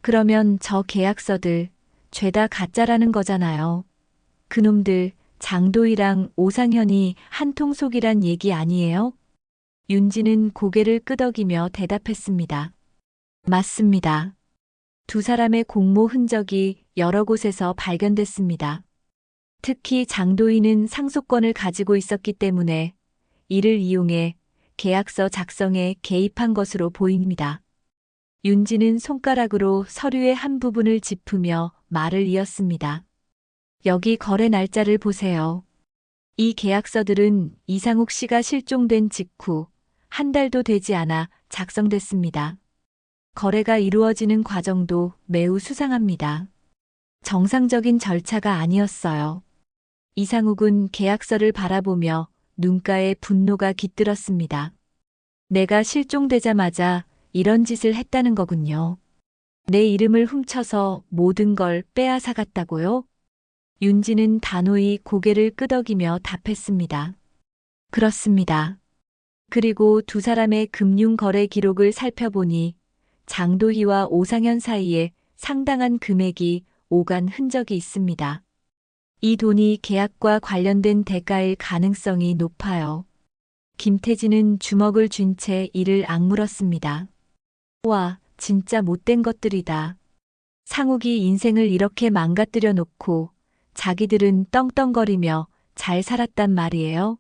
그러면 저 계약서들 죄다 가짜라는 거잖아요. 그놈들 장도희랑 오상현이 한통속이란 얘기 아니에요? 윤지는 고개를 끄덕이며 대답했습니다. 맞습니다. 두 사람의 공모 흔적이 여러 곳에서 발견됐습니다. 특히 장도희는 상속권을 가지고 있었기 때문에 이를 이용해 계약서 작성에 개입한 것으로 보입니다. 윤지는 손가락으로 서류의 한 부분을 짚으며 말을 이었습니다. 여기 거래 날짜를 보세요. 이 계약서들은 이상욱 씨가 실종된 직후 한 달도 되지 않아 작성됐습니다. 거래가 이루어지는 과정도 매우 수상합니다. 정상적인 절차가 아니었어요. 이상욱은 계약서를 바라보며 눈가에 분노가 깃들었습니다. 내가 실종되자마자 이런 짓을 했다는 거군요. 내 이름을 훔쳐서 모든 걸 빼앗아갔다고요? 윤지는 단호히 고개를 끄덕이며 답했습니다. 그렇습니다. 그리고 두 사람의 금융거래 기록을 살펴보니 장도희와 오상현 사이에 상당한 금액이 오간 흔적이 있습니다. 이 돈이 계약과 관련된 대가일 가능성이 높아요. 김태진은 주먹을 쥔 채 이를 악물었습니다. 와, 진짜 못된 것들이다. 상욱이 인생을 이렇게 망가뜨려 놓고 자기들은 떵떵거리며 잘 살았단 말이에요.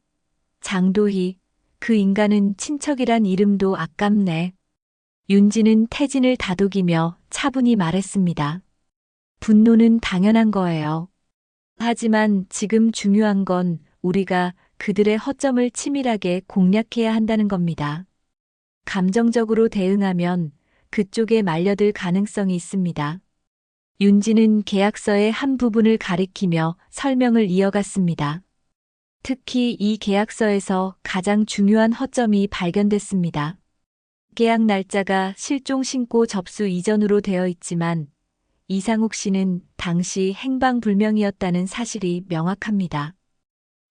장도희, 그 인간은 친척이란 이름도 아깝네. 윤지는 태진을 다독이며 차분히 말했습니다. 분노는 당연한 거예요. 하지만 지금 중요한 건 우리가 그들의 허점을 치밀하게 공략해야 한다는 겁니다. 감정적으로 대응하면 그쪽에 말려들 가능성이 있습니다. 윤지는 계약서의 한 부분을 가리키며 설명을 이어갔습니다. 특히 이 계약서에서 가장 중요한 허점이 발견됐습니다. 계약 날짜가 실종 신고 접수 이전으로 되어 있지만 이상욱 씨는 당시 행방불명이었다는 사실이 명확합니다.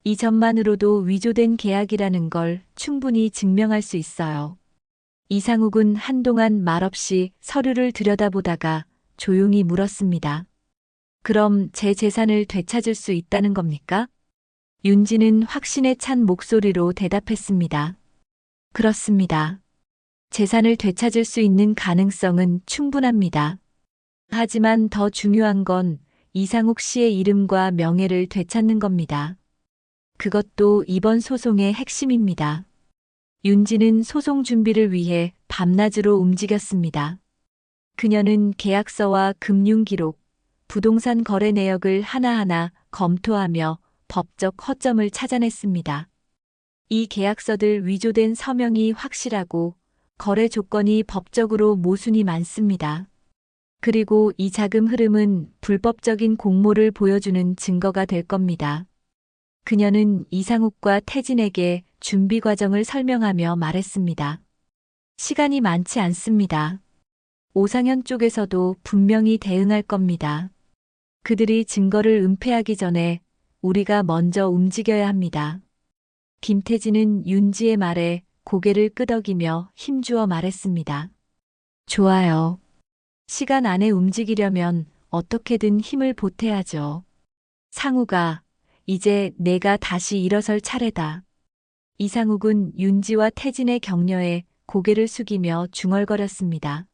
이 점만으로도 위조된 계약이라는 걸 충분히 증명할 수 있어요. 이상욱은 한동안 말없이 서류를 들여다보다가 조용히 물었습니다. 그럼 제 재산을 되찾을 수 있다는 겁니까? 윤지는 확신에 찬 목소리로 대답했습니다. 그렇습니다. 재산을 되찾을 수 있는 가능성은 충분합니다. 하지만 더 중요한 건 이상욱 씨의 이름과 명예를 되찾는 겁니다. 그것도 이번 소송의 핵심입니다. 윤지는 소송 준비를 위해 밤낮으로 움직였습니다. 그녀는 계약서와 금융기록, 부동산 거래 내역을 하나하나 검토하며 법적 허점을 찾아냈습니다. 이 계약서들 위조된 서명이 확실하고 거래 조건이 법적으로 모순이 많습니다. 그리고 이 자금 흐름은 불법적인 공모를 보여주는 증거가 될 겁니다. 그녀는 이상욱과 태진에게 준비 과정을 설명하며 말했습니다. 시간이 많지 않습니다. 오상현 쪽에서도 분명히 대응할 겁니다. 그들이 증거를 은폐하기 전에 우리가 먼저 움직여야 합니다. 김태진은 윤지의 말에 고개를 끄덕이며 힘주어 말했습니다. 좋아요. 시간 안에 움직이려면 어떻게든 힘을 보태야죠. 상우가, 이제 내가 다시 일어설 차례다. 이상욱은 윤지와 태진의 격려에 고개를 숙이며 중얼거렸습니다.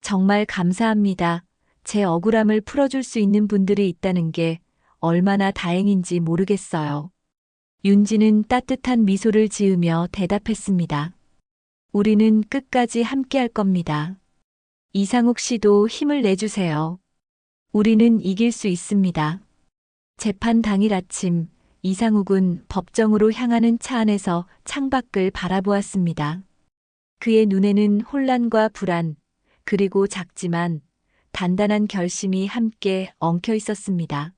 정말 감사합니다. 제 억울함을 풀어줄 수 있는 분들이 있다는 게 얼마나 다행인지 모르겠어요. 윤지는 따뜻한 미소를 지으며 대답했습니다. 우리는 끝까지 함께할 겁니다. 이상욱 씨도 힘을 내주세요. 우리는 이길 수 있습니다. 재판 당일 아침, 이상욱은 법정으로 향하는 차 안에서 창밖을 바라보았습니다. 그의 눈에는 혼란과 불안, 그리고 작지만 단단한 결심이 함께 엉켜 있었습니다.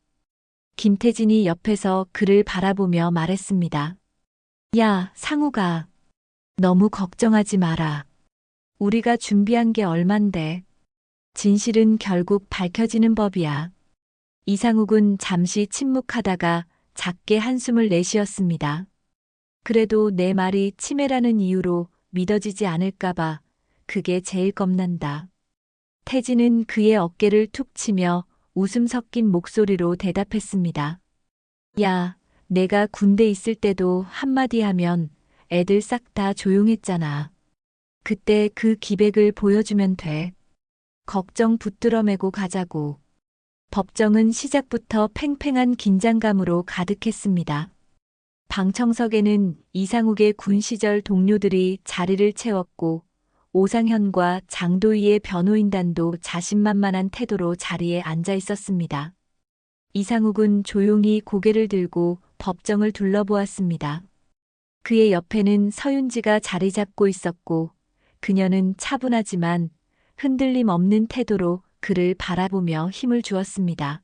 김태진이 옆에서 그를 바라보며 말했습니다. 야, 상우가. 너무 걱정하지 마라. 우리가 준비한 게 얼만데. 진실은 결국 밝혀지는 법이야. 이상욱은 잠시 침묵하다가 작게 한숨을 내쉬었습니다. 그래도 내 말이 치매라는 이유로 믿어지지 않을까봐 그게 제일 겁난다. 태진은 그의 어깨를 툭 치며 웃음 섞인 목소리로 대답했습니다. 야, 내가 군대 있을 때도 한마디 하면 애들 싹 다 조용했잖아. 그때 그 기백을 보여주면 돼. 걱정 붙들어 매고 가자고. 법정은 시작부터 팽팽한 긴장감으로 가득했습니다. 방청석에는 이상욱의 군 시절 동료들이 자리를 채웠고 오상현과 장도희의 변호인단도 자신만만한 태도로 자리에 앉아 있었습니다. 이상욱은 조용히 고개를 들고 법정을 둘러보았습니다. 그의 옆에는 서윤지가 자리 잡고 있었고 그녀는 차분하지만 흔들림 없는 태도로 그를 바라보며 힘을 주었습니다.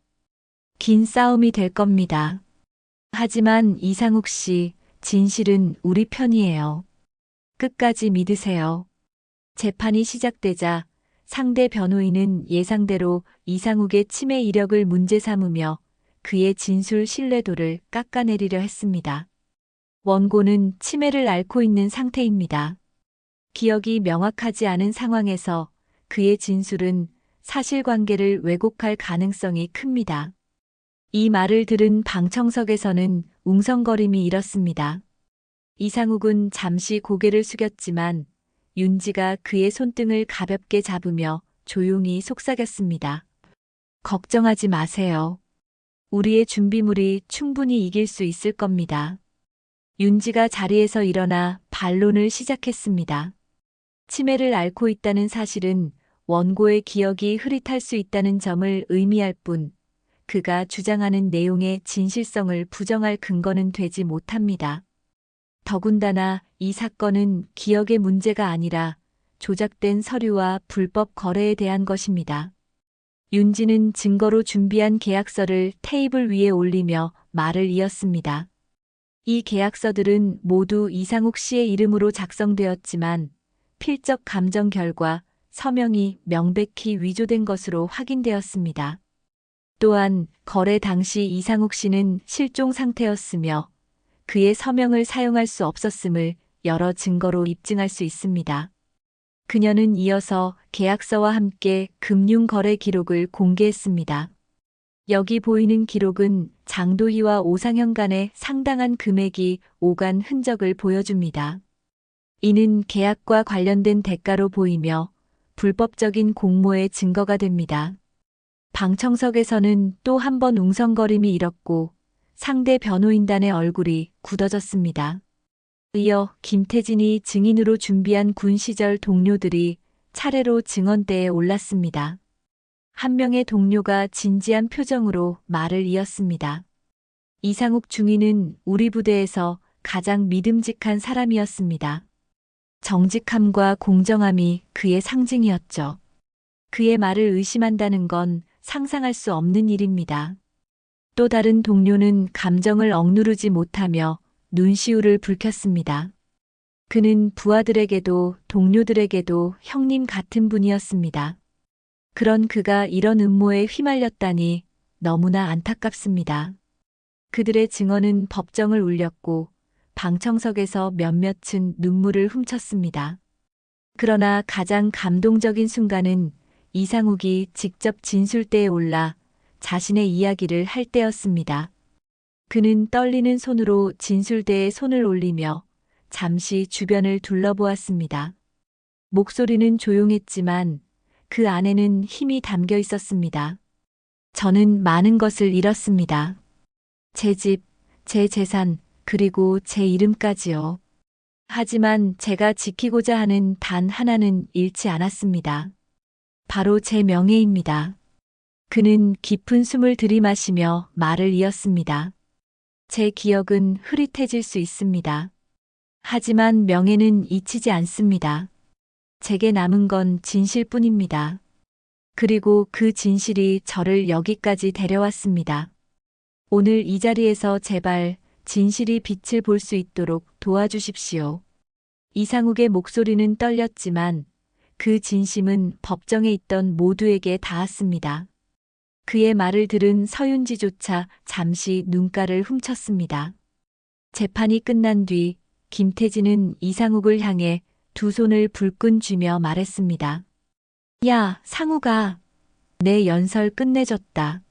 긴 싸움이 될 겁니다. 하지만 이상욱 씨, 진실은 우리 편이에요. 끝까지 믿으세요. 재판이 시작되자 상대 변호인은 예상대로 이상욱의 치매 이력을 문제 삼으며 그의 진술 신뢰도를 깎아내리려 했습니다. 원고는 치매를 앓고 있는 상태입니다. 기억이 명확하지 않은 상황에서 그의 진술은 사실관계를 왜곡할 가능성이 큽니다. 이 말을 들은 방청석에서는 웅성거림이 일었습니다. 이상욱은 잠시 고개를 숙였지만 윤지가 그의 손등을 가볍게 잡으며 조용히 속삭였습니다. 걱정하지 마세요. 우리의 준비물이 충분히 이길 수 있을 겁니다. 윤지가 자리에서 일어나 반론을 시작했습니다. 치매를 앓고 있다는 사실은 원고의 기억이 흐릿할 수 있다는 점을 의미할 뿐, 그가 주장하는 내용의 진실성을 부정할 근거는 되지 못합니다. 더군다나 이 사건은 기억의 문제가 아니라 조작된 서류와 불법 거래에 대한 것입니다. 윤지는 증거로 준비한 계약서를 테이블 위에 올리며 말을 이었습니다. 이 계약서들은 모두 이상욱 씨의 이름으로 작성되었지만 필적 감정 결과 서명이 명백히 위조된 것으로 확인되었습니다. 또한 거래 당시 이상욱 씨는 실종 상태였으며 그의 서명을 사용할 수 없었음을 여러 증거로 입증할 수 있습니다. 그녀는 이어서 계약서와 함께 금융거래 기록을 공개했습니다. 여기 보이는 기록은 장도희와 오상현 간의 상당한 금액이 오간 흔적을 보여줍니다. 이는 계약과 관련된 대가로 보이며 불법적인 공모의 증거가 됩니다. 방청석에서는 또 한 번 웅성거림이 일었고 상대 변호인단의 얼굴이 굳어졌습니다. 이어 김태진이 증인으로 준비한 군 시절 동료들이 차례로 증언대에 올랐습니다. 한 명의 동료가 진지한 표정으로 말을 이었습니다. 이상욱 중위는 우리 부대에서 가장 믿음직한 사람이었습니다. 정직함과 공정함이 그의 상징이었죠. 그의 말을 의심한다는 건 상상할 수 없는 일입니다. 또 다른 동료는 감정을 억누르지 못하며 눈시울을 붉혔습니다. 그는 부하들에게도 동료들에게도 형님 같은 분이었습니다. 그런 그가 이런 음모에 휘말렸다니 너무나 안타깝습니다. 그들의 증언은 법정을 울렸고 방청석에서 몇몇은 눈물을 훔쳤습니다. 그러나 가장 감동적인 순간은 이상욱이 직접 진술대에 올라 자신의 이야기를 할 때였습니다. 그는 떨리는 손으로 진술대에 손을 올리며 잠시 주변을 둘러보았습니다. 목소리는 조용했지만 그 안에는 힘이 담겨 있었습니다. 저는 많은 것을 잃었습니다. 제 집, 제 재산, 그리고 제 이름까지요. 하지만 제가 지키고자 하는 단 하나는 잃지 않았습니다. 바로 제 명예입니다. 그는 깊은 숨을 들이마시며 말을 이었습니다. 제 기억은 흐릿해질 수 있습니다. 하지만 명예는 잊히지 않습니다. 제게 남은 건 진실뿐입니다. 그리고 그 진실이 저를 여기까지 데려왔습니다. 오늘 이 자리에서 제발 진실이 빛을 볼 수 있도록 도와주십시오. 이상욱의 목소리는 떨렸지만 그 진심은 법정에 있던 모두에게 닿았습니다. 그의 말을 들은 서윤지조차 잠시 눈가를 훔쳤습니다. 재판이 끝난 뒤 김태진은 이상욱을 향해 두 손을 불끈 쥐며 말했습니다. 야, 상욱아. 내 연설 끝내줬다.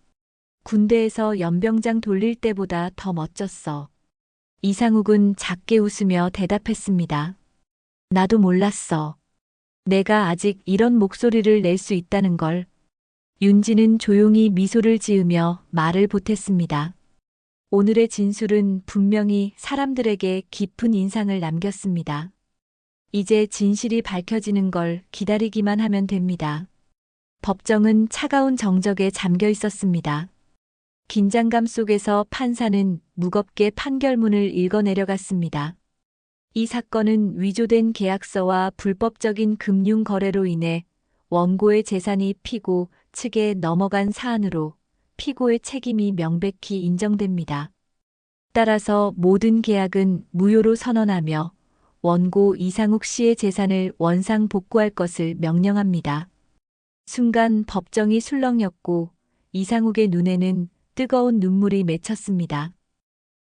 군대에서 연병장 돌릴 때보다 더 멋졌어. 이상욱은 작게 웃으며 대답했습니다. 나도 몰랐어. 내가 아직 이런 목소리를 낼 수 있다는 걸. 윤지는 조용히 미소를 지으며 말을 보탰습니다. 오늘의 진술은 분명히 사람들에게 깊은 인상을 남겼습니다. 이제 진실이 밝혀지는 걸 기다리기만 하면 됩니다. 법정은 차가운 정적에 잠겨 있었습니다. 긴장감 속에서 판사는 무겁게 판결문을 읽어내려갔습니다. 이 사건은 위조된 계약서와 불법적인 금융 거래로 인해 원고의 재산이 피고 측에 넘어간 사안으로 피고의 책임이 명백히 인정됩니다. 따라서 모든 계약은 무효로 선언하며 원고 이상욱 씨의 재산을 원상 복구할 것을 명령합니다. 순간 법정이 술렁였고 이상욱의 눈에는 뜨거운 눈물이 맺혔습니다.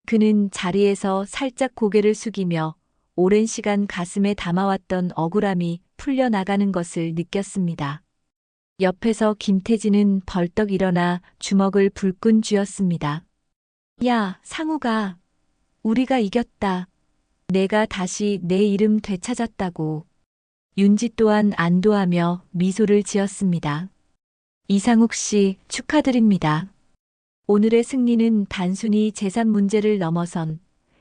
그는 자리에서 살짝 고개를 숙이며 오랜 시간 가슴에 담아왔던 억울함이 풀려나가는 것을 느꼈습니다. 옆에서 김태진은 벌떡 일어나 주먹을 불끈 쥐었습니다. 야, 상우가, 우리가 이겼다. 내가 다시 내 이름 되찾았다고. 윤지 또한 안도하며 미소를 지었습니다. 이상욱 씨, 축하드립니다. 오늘의 승리는 단순히 재산 문제를 넘어선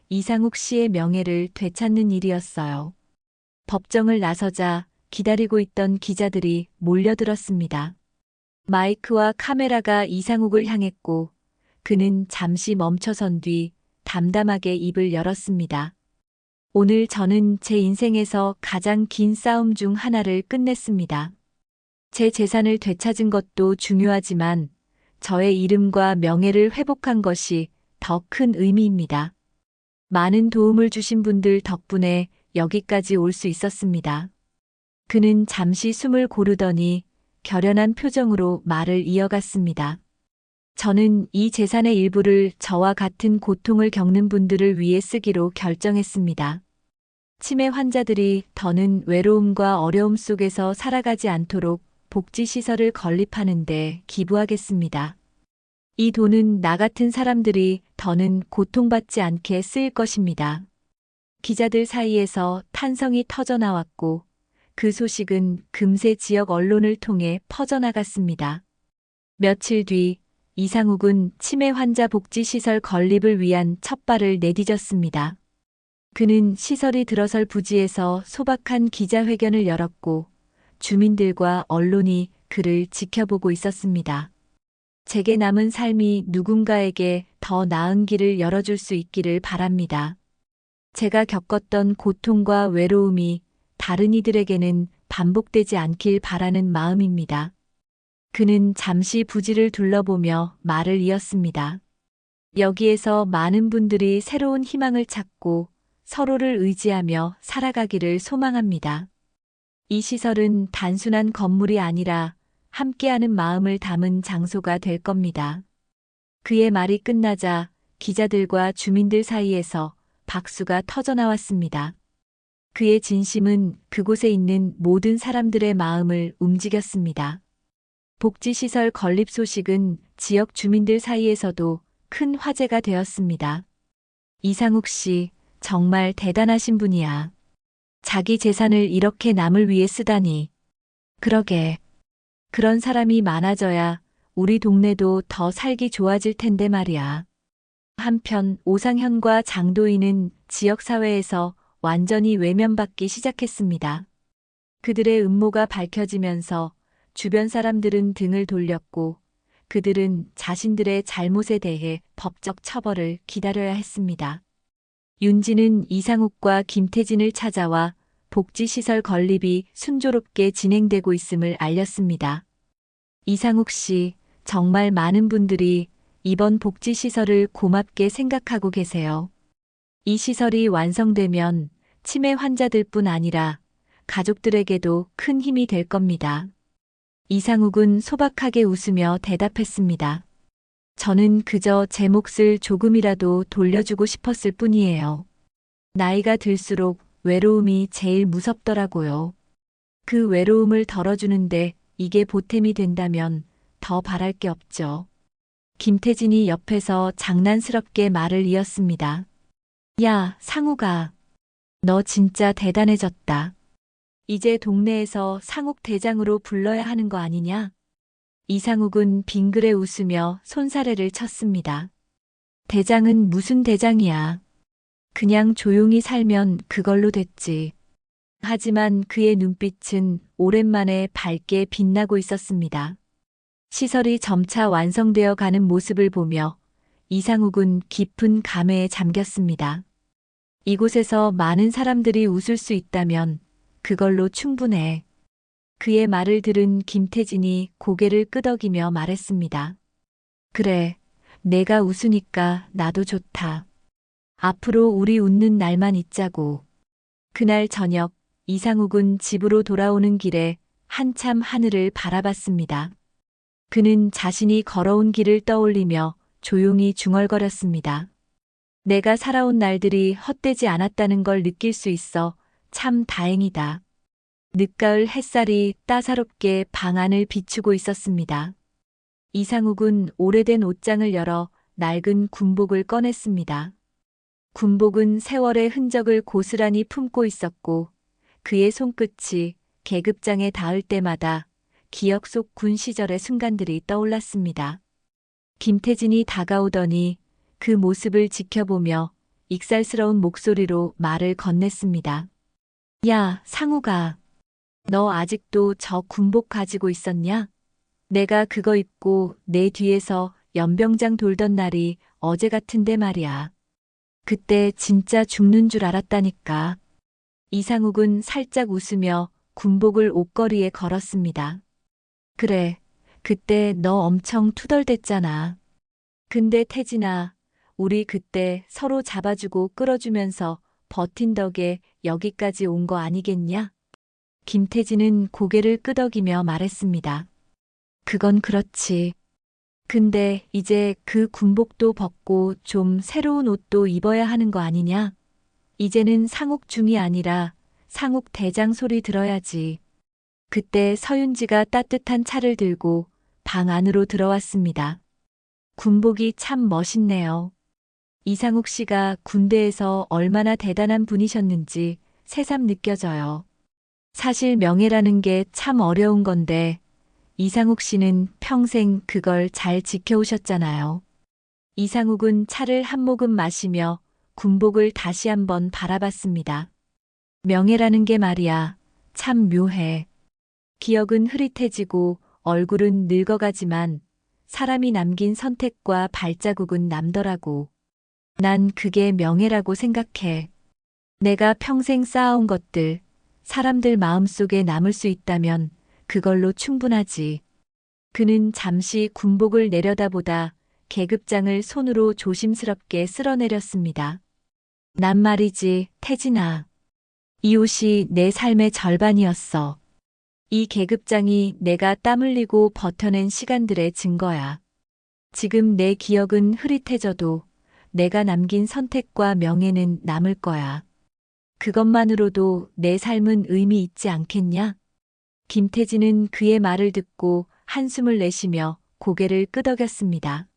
이상욱 씨의 명예를 되찾는 일이었어요. 법정을 나서자 기다리고 있던 기자들이 몰려들었습니다. 마이크와 카메라가 이상욱을 향했고 그는 잠시 멈춰선 뒤 담담하게 입을 열었습니다. 오늘 저는 제 인생에서 가장 긴 싸움 중 하나를 끝냈습니다. 제 재산을 되찾은 것도 중요하지만 저의 이름과 명예를 회복한 것이 더 큰 의미입니다. 많은 도움을 주신 분들 덕분에 여기까지 올 수 있었습니다. 그는 잠시 숨을 고르더니 결연한 표정으로 말을 이어갔습니다. 저는 이 재산의 일부를 저와 같은 고통을 겪는 분들을 위해 쓰기로 결정했습니다. 치매 환자들이 더는 외로움과 어려움 속에서 살아가지 않도록 복지시설을 건립하는 데 기부하겠습니다. 이 돈은 나 같은 사람들이 더는 고통받지 않게 쓰일 것입니다. 기자들 사이에서 탄성이 터져나왔고 그 소식은 금세 지역 언론을 통해 퍼져나갔습니다. 며칠 뒤 이상욱은 치매 환자 복지시설 건립을 위한 첫발을 내디뎠습니다. 그는 시설이 들어설 부지에서 소박한 기자회견을 열었고 주민들과 언론이 그를 지켜보고 있었습니다. 제게 남은 삶이 누군가에게 더 나은 길을 열어줄 수 있기를 바랍니다. 제가 겪었던 고통과 외로움이 다른 이들에게는 반복되지 않길 바라는 마음입니다. 그는 잠시 부지를 둘러보며 말을 이었습니다. 여기에서 많은 분들이 새로운 희망을 찾고 서로를 의지하며 살아가기를 소망합니다. 이 시설은 단순한 건물이 아니라 함께하는 마음을 담은 장소가 될 겁니다. 그의 말이 끝나자 기자들과 주민들 사이에서 박수가 터져나왔습니다. 그의 진심은 그곳에 있는 모든 사람들의 마음을 움직였습니다. 복지시설 건립 소식은 지역 주민들 사이에서도 큰 화제가 되었습니다. 이상욱 씨, 정말 대단하신 분이야. 자기 재산을 이렇게 남을 위해 쓰다니. 그러게. 그런 사람이 많아져야 우리 동네도 더 살기 좋아질 텐데 말이야. 한편 오상현과 장도인은 지역사회에서 완전히 외면받기 시작했습니다. 그들의 음모가 밝혀지면서 주변 사람들은 등을 돌렸고 그들은 자신들의 잘못에 대해 법적 처벌을 기다려야 했습니다. 윤지는 이상욱과 김태진을 찾아와 복지시설 건립이 순조롭게 진행되고 있음을 알렸습니다. 이상욱 씨, 정말 많은 분들이 이번 복지시설을 고맙게 생각하고 계세요. 이 시설이 완성되면 치매 환자들뿐 아니라 가족들에게도 큰 힘이 될 겁니다. 이상욱은 소박하게 웃으며 대답했습니다. 저는 그저 제 몫을 조금이라도 돌려주고 싶었을 뿐이에요. 나이가 들수록 외로움이 제일 무섭더라고요. 그 외로움을 덜어주는데 이게 보탬이 된다면 더 바랄 게 없죠. 김태진이 옆에서 장난스럽게 말을 이었습니다. 야, 상욱아. 너 진짜 대단해졌다. 이제 동네에서 상욱 대장으로 불러야 하는 거 아니냐? 이상욱은 빙그레 웃으며 손사래를 쳤습니다. 대장은 무슨 대장이야. 그냥 조용히 살면 그걸로 됐지. 하지만 그의 눈빛은 오랜만에 밝게 빛나고 있었습니다. 시설이 점차 완성되어 가는 모습을 보며 이상욱은 깊은 감회에 잠겼습니다. 이곳에서 많은 사람들이 웃을 수 있다면 그걸로 충분해. 그의 말을 들은 김태진이 고개를 끄덕이며 말했습니다. 그래, 내가 웃으니까 나도 좋다. 앞으로 우리 웃는 날만 있자고. 그날 저녁 이상욱은 집으로 돌아오는 길에 한참 하늘을 바라봤습니다. 그는 자신이 걸어온 길을 떠올리며 조용히 중얼거렸습니다. 내가 살아온 날들이 헛되지 않았다는 걸 느낄 수 있어 참 다행이다. 늦가을 햇살이 따사롭게 방 안을 비추고 있었습니다. 이상욱은 오래된 옷장을 열어 낡은 군복을 꺼냈습니다. 군복은 세월의 흔적을 고스란히 품고 있었고 그의 손끝이 계급장에 닿을 때마다 기억 속 군 시절의 순간들이 떠올랐습니다. 김태진이 다가오더니 그 모습을 지켜보며 익살스러운 목소리로 말을 건넸습니다. 야, 상욱아. 너 아직도 저 군복 가지고 있었냐? 내가 그거 입고 내 뒤에서 연병장 돌던 날이 어제 같은데 말이야. 그때 진짜 죽는 줄 알았다니까. 이상욱은 살짝 웃으며 군복을 옷걸이에 걸었습니다. 그래, 그때 너 엄청 투덜댔잖아. 근데 태진아, 우리 그때 서로 잡아주고 끌어주면서 버틴 덕에 여기까지 온 거 아니겠냐? 김태진은 고개를 끄덕이며 말했습니다. 그건 그렇지. 근데 이제 그 군복도 벗고 좀 새로운 옷도 입어야 하는 거 아니냐? 이제는 상욱중이 아니라 상욱대장 소리 들어야지. 그때 서윤지가 따뜻한 차를 들고 방 안으로 들어왔습니다. 군복이 참 멋있네요. 이상욱 씨가 군대에서 얼마나 대단한 분이셨는지 새삼 느껴져요. 사실 명예라는 게 참 어려운 건데 이상욱 씨는 평생 그걸 잘 지켜오셨잖아요. 이상욱은 차를 한 모금 마시며 군복을 다시 한번 바라봤습니다. 명예라는 게 말이야, 참 묘해. 기억은 흐릿해지고 얼굴은 늙어가지만 사람이 남긴 선택과 발자국은 남더라고. 난 그게 명예라고 생각해. 내가 평생 쌓아온 것들, 사람들 마음속에 남을 수 있다면 그걸로 충분하지. 그는 잠시 군복을 내려다보다 계급장을 손으로 조심스럽게 쓸어내렸습니다. 난 말이지, 태진아. 이 옷이 내 삶의 절반이었어. 이 계급장이 내가 땀 흘리고 버텨낸 시간들의 증거야. 지금 내 기억은 흐릿해져도 내가 남긴 선택과 명예는 남을 거야. 그것만으로도 내 삶은 의미 있지 않겠냐? 김태진은 그의 말을 듣고 한숨을 내쉬며 고개를 끄덕였습니다.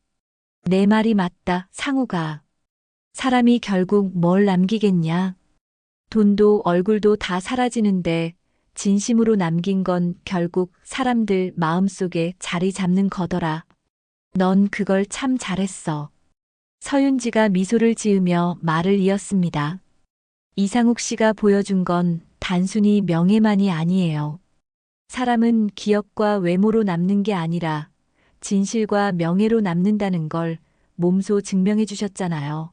내 말이 맞다, 상우가. 사람이 결국 뭘 남기겠냐? 돈도 얼굴도 다 사라지는데 진심으로 남긴 건 결국 사람들 마음속에 자리 잡는 거더라. 넌 그걸 참 잘했어. 서윤지가 미소를 지으며 말을 이었습니다. 이상욱 씨가 보여준 건 단순히 명예만이 아니에요. 사람은 기억과 외모로 남는 게 아니라 진실과 명예로 남는다는 걸 몸소 증명해 주셨잖아요.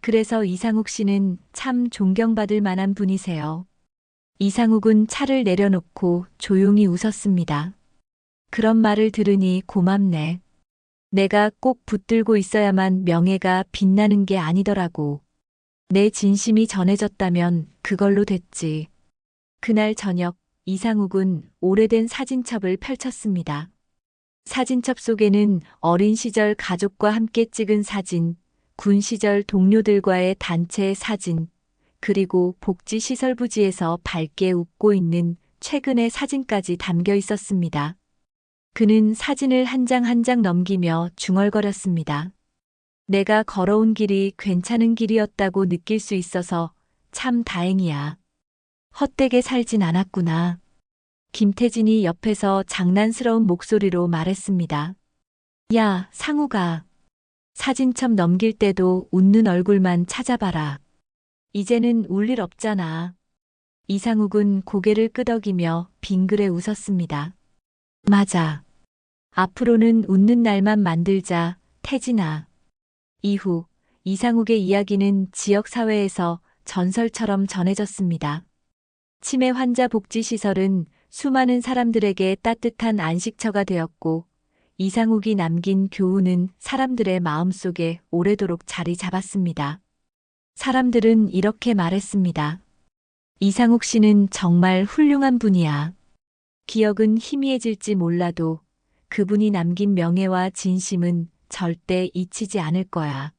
그래서 이상욱 씨는 참 존경받을 만한 분이세요. 이상욱은 차를 내려놓고 조용히 웃었습니다. 그런 말을 들으니 고맙네. 내가 꼭 붙들고 있어야만 명예가 빛나는 게 아니더라고. 내 진심이 전해졌다면 그걸로 됐지. 그날 저녁 이상욱은 오래된 사진첩을 펼쳤습니다. 사진첩 속에는 어린 시절 가족과 함께 찍은 사진, 군 시절 동료들과의 단체 사진, 그리고 복지시설 부지에서 밝게 웃고 있는 최근의 사진까지 담겨 있었습니다. 그는 사진을 한 장 한 장 넘기며 중얼거렸습니다. 내가 걸어온 길이 괜찮은 길이었다고 느낄 수 있어서 참 다행이야. 헛되게 살진 않았구나. 김태진이 옆에서 장난스러운 목소리로 말했습니다. 야, 상우가. 사진첩 넘길 때도 웃는 얼굴만 찾아봐라. 이제는 울 일 없잖아. 이상욱은 고개를 끄덕이며 빙그레 웃었습니다. 맞아. 앞으로는 웃는 날만 만들자, 태진아. 이후 이상욱의 이야기는 지역 사회에서 전설처럼 전해졌습니다. 치매 환자 복지시설은 수많은 사람들에게 따뜻한 안식처가 되었고, 이상욱이 남긴 교훈은 사람들의 마음속에 오래도록 자리 잡았습니다. 사람들은 이렇게 말했습니다. 이상욱 씨는 정말 훌륭한 분이야. 기억은 희미해질지 몰라도 그분이 남긴 명예와 진심은 절대 잊히지 않을 거야.